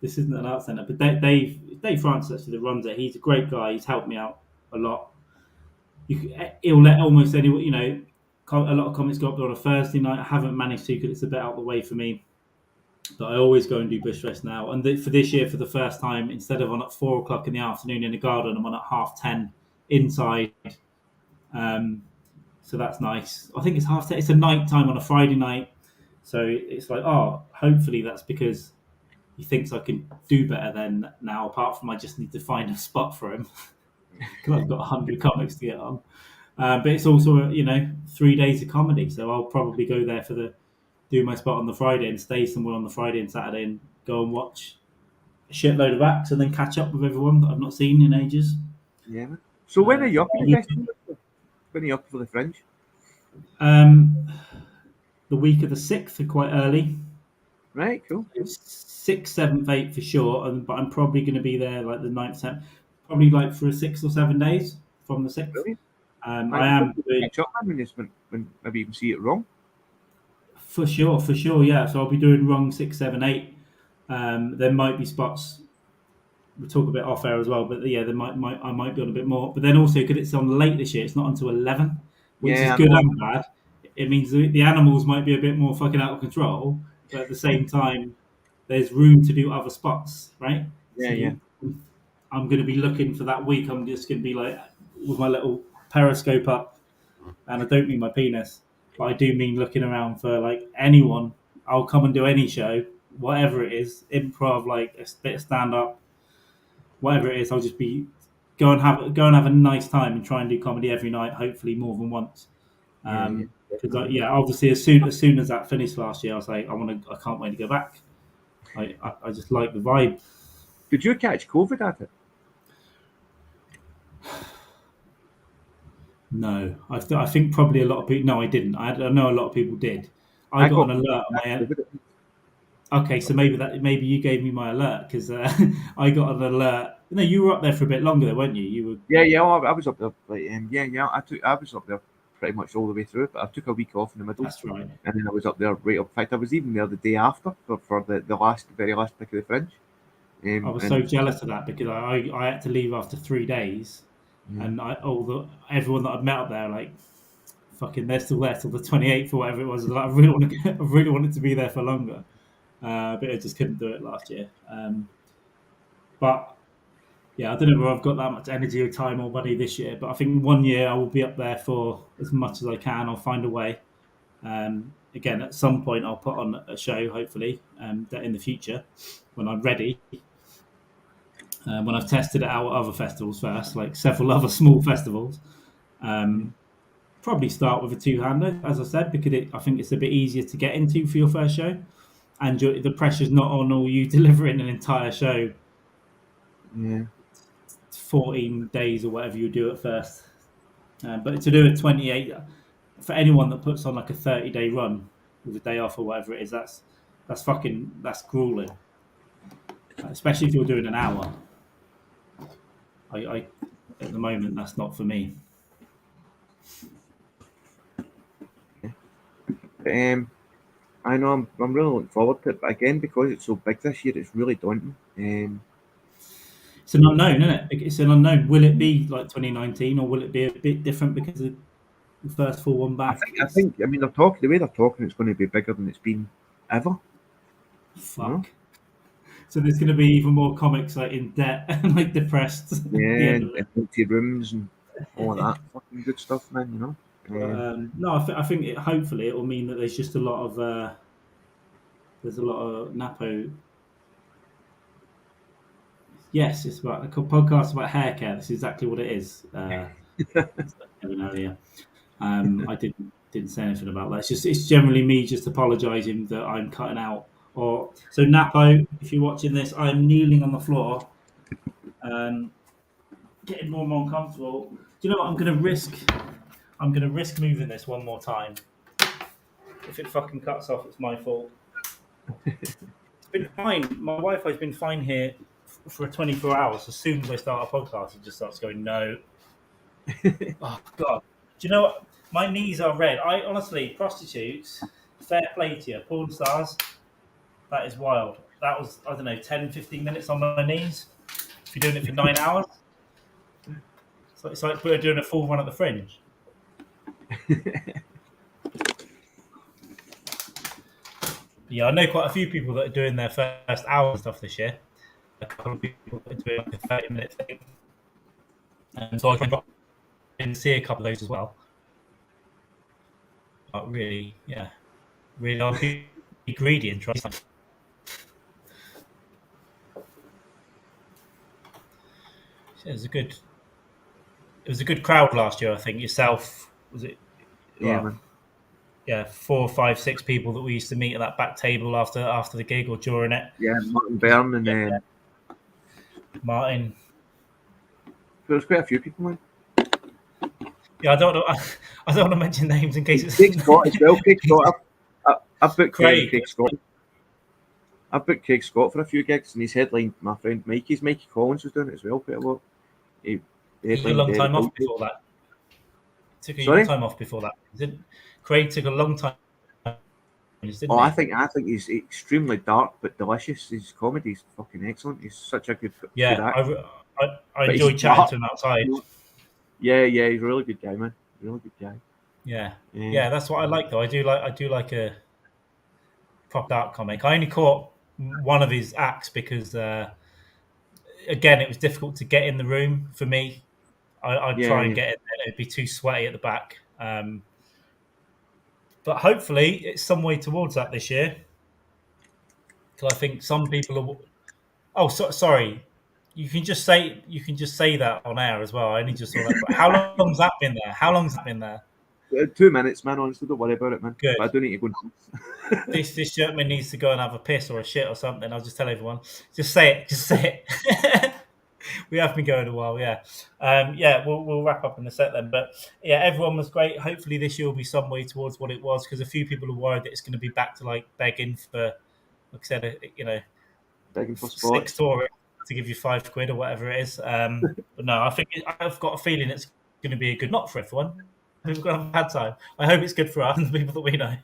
Speaker 1: this isn't an art centre. But Dave Francis actually that runs it. He's a great guy. He's helped me out a lot. He'll let almost anyone. A lot of comics go up there on a Thursday night. I haven't managed to because it's a bit out of the way for me. But I always go and do Bushfest now. And for this year, for the first time, instead of on at 4 o'clock in the afternoon in the garden, I'm on at 10:30 inside. So that's nice. I think it's 10:30. It's a night time on a Friday night. So it's like, oh, hopefully that's because he thinks I can do better than now. Apart from I just need to find a spot for him because I've got 100 comics to get on. But it's also 3 days of comedy. So I'll probably go there do my spot on the Friday and stay somewhere on the Friday and Saturday and go and watch a shitload of acts and then catch up with everyone that I've not seen in ages.
Speaker 2: Yeah. Man. So when are you up for the
Speaker 1: Uh,
Speaker 2: festival? When are you up for the Fringe?
Speaker 1: Um, the week of the 6th are quite early.
Speaker 2: Right, cool.
Speaker 1: 6th, 7th, 8th for sure. But I'm probably going to be there like the 9th, 10th, probably like for 6 or 7 days from the 6th.
Speaker 2: Brilliant.
Speaker 1: I am doing
Speaker 2: catch up when maybe you can see it wrong.
Speaker 1: for sure, yeah. So I'll be doing wrong 6, 7, 8. There might be spots. We'll talk a bit off air as well, but yeah, I might be on a bit more. But then also, because it's on late this year, it's not until 11, which is
Speaker 2: Yeah, I
Speaker 1: good
Speaker 2: know.
Speaker 1: and bad. it means the animals might be a bit more fucking out of control, but at the same time, there's room to do other spots, right?
Speaker 2: Yeah,
Speaker 1: So
Speaker 2: yeah,
Speaker 1: I'm going to be looking for that week. I'm just going to be like with my little periscope up, and I don't mean my penis, but I do mean looking around for like anyone. I'll come and do any show, whatever it is, improv, like a bit of stand up, whatever it is. I'll just be go and have a nice time and try and do comedy every night, hopefully more than once.
Speaker 2: yeah, yeah.
Speaker 1: Because
Speaker 2: Definitely.
Speaker 1: obviously as soon as that finished last year, I was like, I can't wait to go back. I just like the vibe.
Speaker 2: Did you catch COVID at it?
Speaker 1: No, I think probably a lot of people. No, I didn't. I know a lot of people did. I
Speaker 2: I
Speaker 1: got
Speaker 2: got
Speaker 1: an alert on my.
Speaker 2: COVID.
Speaker 1: Okay, so maybe you gave me my alert because I got an alert. No, you were up there for a bit longer, though, weren't you? You were.
Speaker 2: Yeah, yeah. I was up there. Like, yeah, yeah. I was up there pretty much all the way through. But I took a week off in the middle,
Speaker 1: That's right.
Speaker 2: and then I was up there right up. In fact, I was even there the day after for the very last pick of the fringe.
Speaker 1: I was so
Speaker 2: And
Speaker 1: jealous of that because I had to leave after 3 days,
Speaker 2: yeah,
Speaker 1: and everyone that I'd met up there like fucking they're still there till the 28th or whatever it was. Like, I really wanted to be there for longer, but I just couldn't do it last year. But yeah, I don't know whether I've got that much energy or time or money this year, but I think one year I will be up there for as much as I can. I'll find a way. Again, at some point, I'll put on a show, hopefully, that in the future when I'm ready. When I've tested it out at other festivals first, like several other small festivals.
Speaker 2: yeah,
Speaker 1: Um, Probably start with a two-hander, as I said, because I think it's a bit easier to get into for your first show, and the pressure's not on all you delivering an entire show
Speaker 2: yeah.
Speaker 1: 14 days or whatever you do at first. But to do a 28, for anyone that puts on like a 30-day run with a day off or whatever it is, that's grueling. Especially if you're doing an hour. I at the moment that's not for me.
Speaker 2: But, I know I'm really looking forward to it, but again, because it's so big this year, it's really daunting.
Speaker 1: It's an unknown, isn't it? It's an unknown. Will it be like 2019 or will it be a bit different because of the first full one back?
Speaker 2: I mean, they're talking the way they're talking. It's going to be bigger than it's been ever. You know?
Speaker 1: Fuck. So there's going to be even more comics like in debt and like depressed at the
Speaker 2: Yeah,
Speaker 1: end of
Speaker 2: and empty rooms and all of that fucking good stuff, man. You know.
Speaker 1: it. No, I think hopefully it will mean that there's just a lot of Napo. Yes, it's about a podcast about hair care. That's exactly what it is. Earlier. I didn't say anything about that. It's generally me just apologising that I'm cutting out. Or so Napo, if you're watching this, I'm kneeling on the floor, getting more and more uncomfortable. Do you know what? I'm gonna risk. I'm gonna risk moving this one more time. If it fucking cuts off, it's my fault. It's been fine. My Wi-Fi's been fine here for 24 hours. As soon as I start a podcast, it just starts going no. Oh god. Do you know what? My knees are red. I honestly, prostitutes, fair play to you, porn stars. That is wild. That was, I don't know, 10, 15 minutes on my knees. If you're doing it for 9 hours, so it's like we're doing a full run at the Fringe. Yeah, I know quite a few people that are doing their first hour stuff this year. A couple of people that are doing like a 30-minute thing. And so I can drop in and see a couple of those as well. But really, yeah. Really, I'll be greedy and try something. It was a good crowd last year. I think yourself was it?
Speaker 2: Yeah,
Speaker 1: Well,
Speaker 2: man.
Speaker 1: yeah, 4, 5, 6 people that we used to meet at that back table after the gig or during it.
Speaker 2: Yeah, Martin Byrne and
Speaker 1: Yeah, Martin.
Speaker 2: there's quite a few people, man.
Speaker 1: Yeah, I don't know. I don't want to mention names in case it's
Speaker 2: Craig Scott as well. Craig Scott. I've booked Craig Scott. I've booked Craig Scott for a few gigs, and he's headlined my friend Mikey's. Mikey Collins was doing it as well quite a lot. He
Speaker 1: He took a
Speaker 2: headlined
Speaker 1: long
Speaker 2: the
Speaker 1: time off
Speaker 2: Bill
Speaker 1: before
Speaker 2: Gates.
Speaker 1: that. Took a long
Speaker 2: Sorry?
Speaker 1: time off before that. Craig took a long time, didn't
Speaker 2: Oh,
Speaker 1: he?
Speaker 2: I think he's extremely dark but delicious. His comedy's fucking excellent. He's such a good
Speaker 1: Yeah,
Speaker 2: actor.
Speaker 1: I
Speaker 2: But he's
Speaker 1: enjoyed chatting
Speaker 2: dark.
Speaker 1: to him outside.
Speaker 2: You know? Yeah, yeah, he's a really good guy, man. Really good guy.
Speaker 1: Yeah,
Speaker 2: Yeah,
Speaker 1: yeah, that's what I like though. I do like a proper art comic. I only caught one of his acts because again, it was difficult to get in the room for me. I'd
Speaker 2: yeah,
Speaker 1: try and
Speaker 2: yeah.
Speaker 1: get in there; it'd be too sweaty at the back. But hopefully, it's some way towards that this year. Because I think some people are. Oh, sorry. You can just say that on air as well. I only just saw that. But how long's that been there? How long's that been there?
Speaker 2: 2 minutes, man. Honestly, don't worry about it, man.
Speaker 1: Good.
Speaker 2: But I do need to go. Now.
Speaker 1: This gentleman needs to go and have a piss or a shit or something. I'll just tell everyone. Just say it. Just say it. We have been going a while, yeah. Yeah, we'll wrap up in a sec then. But yeah, everyone was great. Hopefully this year will be some way towards what it was because a few people are worried that it's going to be back to like begging for, like I said,
Speaker 2: Begging for
Speaker 1: six
Speaker 2: spots.
Speaker 1: tour to give you £5 or whatever it is. But no, I've got a feeling it's going to be a good, not for everyone. Who's going to have a bad time? I hope it's good for us and the people that we know.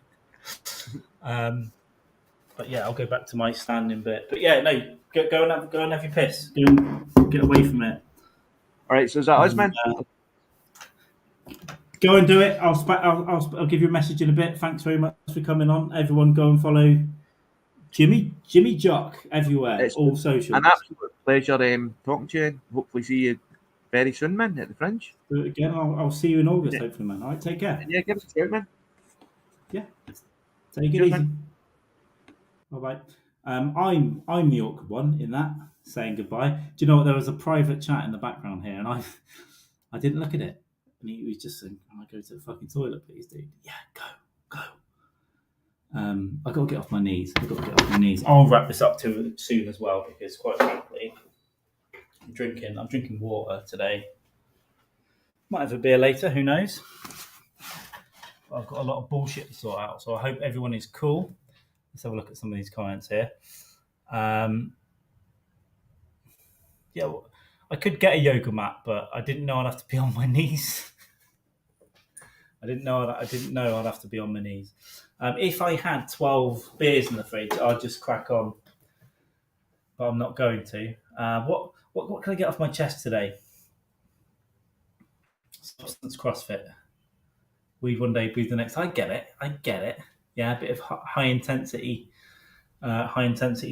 Speaker 1: But yeah, I'll go back to my standing bit. But yeah, no, go and have your piss. Get away from it.
Speaker 2: All right, so is that us,
Speaker 1: And,
Speaker 2: man?
Speaker 1: go and do it. I'll give you a message in a bit. Thanks very much for coming on. Everyone, go and follow Jimmy Jock everywhere,
Speaker 2: It's
Speaker 1: all
Speaker 2: been an
Speaker 1: socials.
Speaker 2: absolute pleasure talking to you. Hopefully, see you very soon, man, at the Fringe.
Speaker 1: Do it again. I'll see you in August,
Speaker 2: Yeah,
Speaker 1: hopefully, man. All right, take care.
Speaker 2: and yeah, give us a shout, man.
Speaker 1: Yeah, take it
Speaker 2: Cheers, man.
Speaker 1: easy. Bye bye. I'm the awkward one in that saying goodbye. Do you know what? There was a private chat in the background here, and I didn't look at it, and he was just saying, "Can I go to the fucking toilet, please, dude?" Yeah, go. I got to get off my knees. I'll wrap this up too soon as well because, quite frankly, I'm drinking water today. Might have a beer later. Who knows? I've got a lot of bullshit to sort out, so I hope everyone is cool. Let's have a look at some of these comments here. Yeah, well, I could get a yoga mat, but I didn't know I'd have to be on my knees. I didn't know I'd have to be on my knees. If I had 12 beers in the fridge, I'd just crack on, but I'm not going to. What can I get off my chest today? Substance CrossFit. Weed one day, breathe the next. I get it. Yeah, a bit of high intensity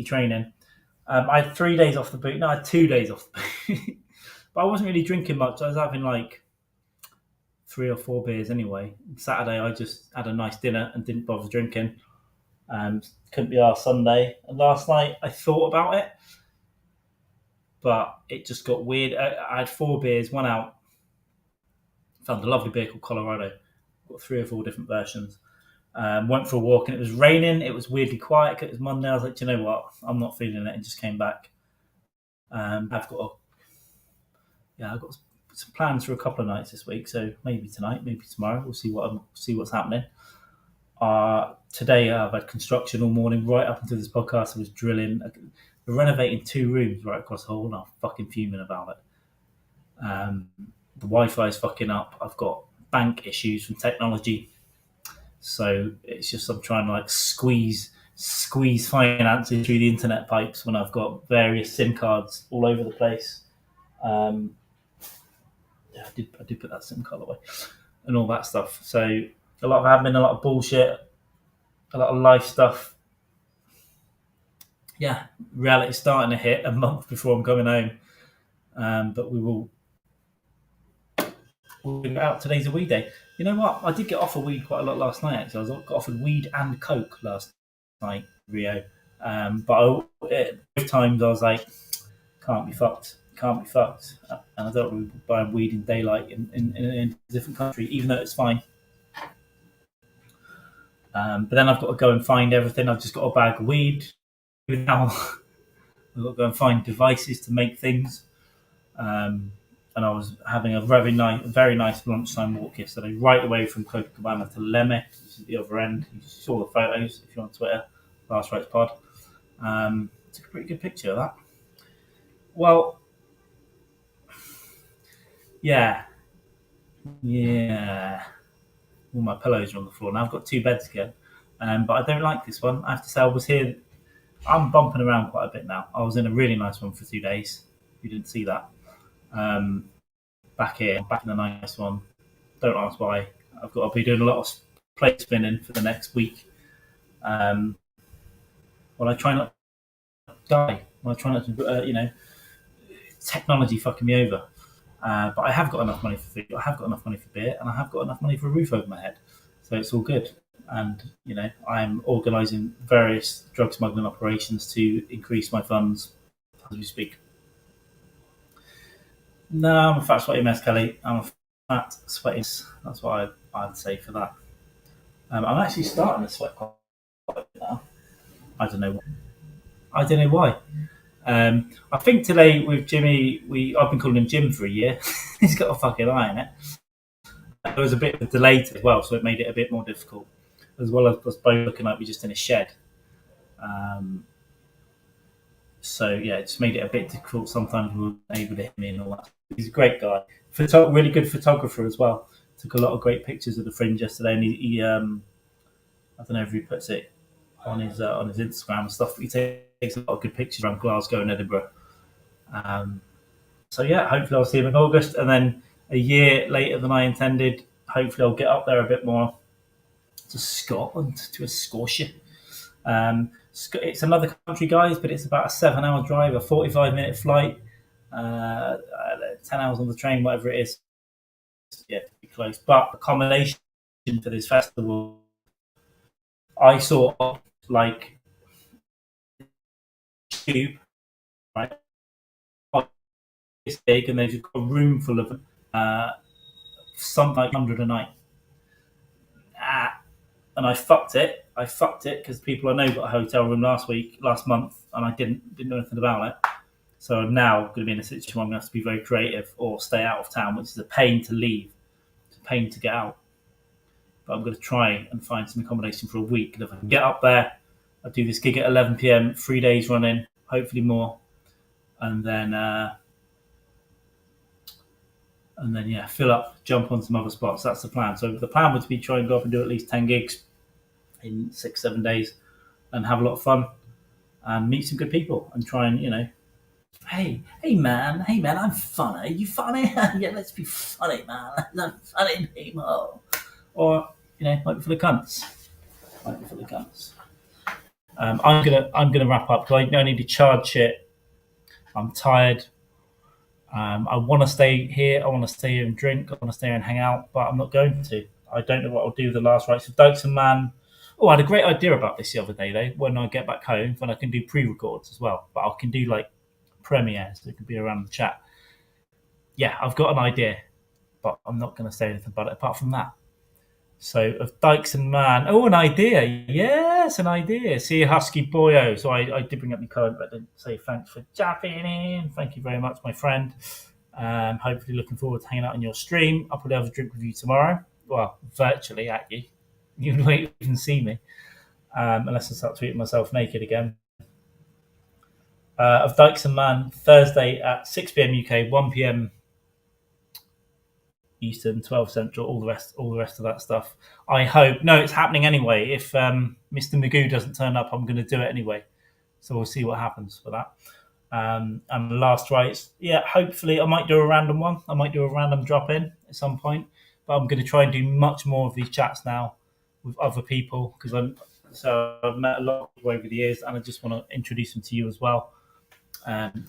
Speaker 1: training. I had 3 days off the boot. No, I had 2 days off the boot. But I wasn't really drinking much. I was having like 3 or 4 beers anyway. Saturday, I just had a nice dinner and didn't bother drinking. Couldn't be our Sunday. And last night, I thought about it, but it just got weird. I had 4 beers, went out, found a lovely beer called Colorado. Got 3 or 4 different versions. Went for a walk and it was raining. It was weirdly quiet. It was Monday. I was like, do you know what? I'm not feeling it, and just came back. I've got some plans for a couple of nights this week. So maybe tonight, maybe tomorrow. We'll see what's happening. Today I've had construction all morning, right up until this podcast. I was drilling. We're renovating 2 rooms right across the hall, and I'm fucking fuming about it. The Wi-Fi is fucking up. I've got bank issues from technology. So it's just I'm trying to like squeeze finances through the internet pipes when I've got various SIM cards all over the place. Yeah, I did put that SIM card away and all that stuff. So a lot of admin, a lot of bullshit, a lot of life stuff. Yeah, reality's starting to hit a month before I'm coming home. But we'll be out. Today's a weed day. You know what? I did get offered weed quite a lot last night. Actually, I got offered weed and coke last night, Rio. But both times I was like, can't be fucked. And I don't really buy weed in daylight in a different country, even though it's fine. But then I've got to go and find everything. I've just got a bag of weed. Now I've got to go and find devices to make things. And I was having a very nice lunchtime walk yesterday, right away from Copacabana to Lemec, which is the other end. You saw the photos if you're on Twitter, Last Rites Pod. It's a pretty good picture of that. Well, yeah. All my pillows are on the floor now. I've got 2 beds again, but I don't like this one. I have to say, I was here. I'm bumping around quite a bit now. I was in a really nice one for 2 days. You didn't see that. Back in the nice one. Don't ask why. I've got to be doing a lot of plate spinning for the next week. Um, well, I try not to die. Well, I try not to, technology fucking me over. But I have got enough money for food. I have got enough money for beer, and I have got enough money for a roof over my head. So it's all good. And I'm organising various drug smuggling operations to increase my funds as we speak. No, I'm a fat, sweaty mess, Kelly. I'm a fat, sweaty mess. That's what I'd say for that. I'm actually starting to sweat quite a bit now. I don't know. I don't know why. I think today with Jimmy, I've been calling him Jim for a year. He's got a fucking eye on it. There was a bit of a delay as well, so it made it a bit more difficult. As well as us both looking like we're just in a shed. So yeah, it just made it a bit difficult. Sometimes we weren't able to hit me and all that. He's a great guy, really good photographer as well. Took a lot of great pictures of the Fringe yesterday, and he I don't know if he puts it on his Instagram and stuff. But he takes a lot of good pictures around Glasgow and Edinburgh. So yeah, hopefully I'll see him in August, and then a year later than I intended. Hopefully I'll get up there a bit more to Scotland, to a Scotia. It's another country, guys, but it's about a 7-hour drive, a 45-minute flight, 10 hours on the train, whatever it is. Yeah, pretty close. But accommodation for this festival, I saw like tube, right? It's big, and they've got a room full of something like 100 a night. And I fucked it. I fucked it because people I know got a hotel room last month, and I didn't know anything about it. So I'm now going to be in a situation where I'm going to have to be very creative or stay out of town, which is a pain to leave. It's a pain to get out. But I'm going to try and find some accommodation for a week. And if I can get up there, I'll do this gig at 11 p.m, 3 days running, hopefully more. And then yeah, fill up, jump on some other spots. That's the plan. So the plan would be try and go up and do at least 10 gigs in 6-7 days and have a lot of fun and meet some good people and try and, hey man, I'm funny. You funny? Yeah, let's be funny, man. I'm funny people. Or, might be full of cunts. I'm gonna wrap up because I need to charge shit. I'm tired. I want to stay here. I want to stay here and drink. I want to stay here and hang out, but I'm not going to. I don't know what I'll do with the last rites of Dykes and Mann. Oh, I had a great idea about this the other day, though. When I get back home, when I can do pre-records as well, but I can do like premieres, so it can be around the chat. Yeah, I've got an idea, but I'm not going to say anything about it apart from that. So of Dykes and Mann. Oh, an idea. Yes, an idea. See you, Husky Boyo. So I did bring up your code, but I didn't say thanks for japping in. Thank you very much, my friend. Hopefully looking forward to hanging out on your stream. I'll probably have a drink with you tomorrow. Well, virtually at you. You won't even see me. Unless I start tweeting myself naked again. Of Dykes and Mann, Thursday at 6 p.m. UK, 1 p.m. Eastern, 12 Central, all the rest of that stuff. I hope. No, it's happening anyway. If Mr. Magoo doesn't turn up, I'm going to do it anyway. So we'll see what happens for that. And the last rites, yeah, hopefully I might do a random one. I might do a random drop in at some point. But I'm going to try and do much more of these chats now with other people because I've met a lot of people over the years, and I just want to introduce them to you as well.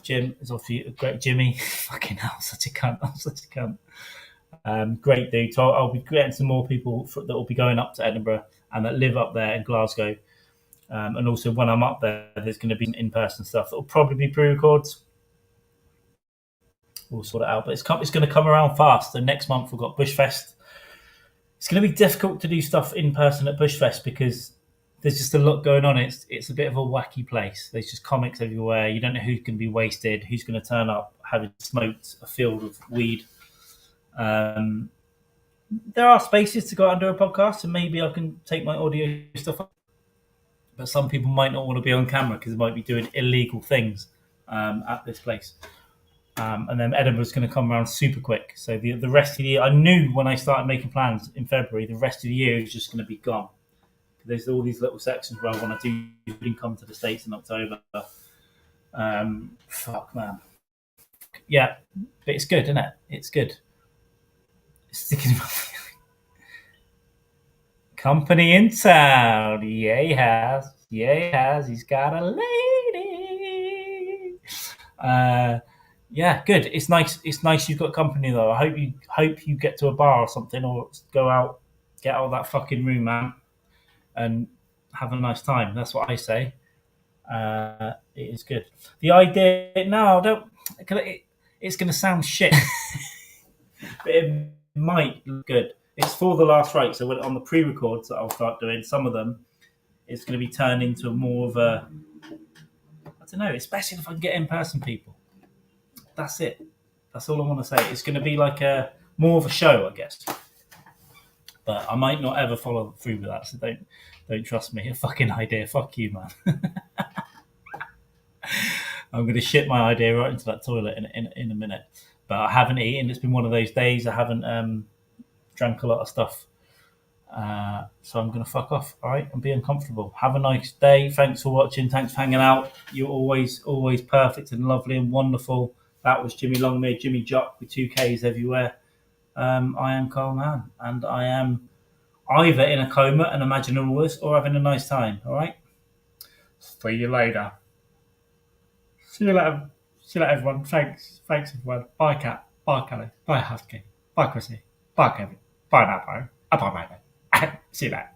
Speaker 1: Jim is obviously a great Jimmy. Fucking hell, such a cunt. I'm such a cunt. Great dude. So I'll be getting some more people that will be going up to Edinburgh and that live up there in Glasgow. And also when I'm up there, there's going to be some in-person stuff that will probably be pre-records. We'll sort it out. But it's going to come around fast. And next month we've got Bushfest. It's going to be difficult to do stuff in person at Bushfest because there's just a lot going on. It's a bit of a wacky place. There's just comics everywhere. You don't know who's going to be wasted, who's going to turn up having smoked a field of weed. There are spaces to go out and do a podcast, and maybe I can take my audio stuff up. But some people might not want to be on camera because they might be doing illegal things at this place. And then Edinburgh's going to come around super quick. So the rest of the year, I knew when I started making plans in February, the rest of the year is just going to be gone. There's all these little sections where I want to do come to the States in October. Fuck, man. Yeah, but it's good, isn't it? It's good. Sticking Company in town. Yeah, he has. Yeah, he has. He's got a lady. Yeah, good. It's nice. It's nice you've got company though. I hope you get to a bar or something, or go out, get out of that fucking room, man, and have a nice time. That's what I say. It is good. The idea, no, I don't. It's going to sound shit, but it might look good. It's for the last right. So on the pre-records that I'll start doing, some of them, it's going to be turned into more of a. I don't know. Especially if I can get in-person people. That's it. That's all I want to say. It's going to be like a more of a show, I guess. But I might not ever follow through with that. So don't trust me. A fucking idea. Fuck you, man. I'm going to shit my idea right into that toilet in a minute. But I haven't eaten. It's been one of those days. I haven't drank a lot of stuff. So I'm going to fuck off. All right. And be uncomfortable. Have a nice day. Thanks for watching. Thanks for hanging out. You're always perfect and lovely and wonderful. That was Jimi Longmuir, Jimmy Jock with 2Ks everywhere. I am Carl Mann. And I am either in a coma and imagining all this or having a nice time. All right. See you later. See you later. See you later, everyone. Thanks, everyone. Bye, Cat. Bye, Kelly. Bye, Husky. Bye, Chrissy. Bye, Kevin. Bye, Napo. Bye, bye. See you later.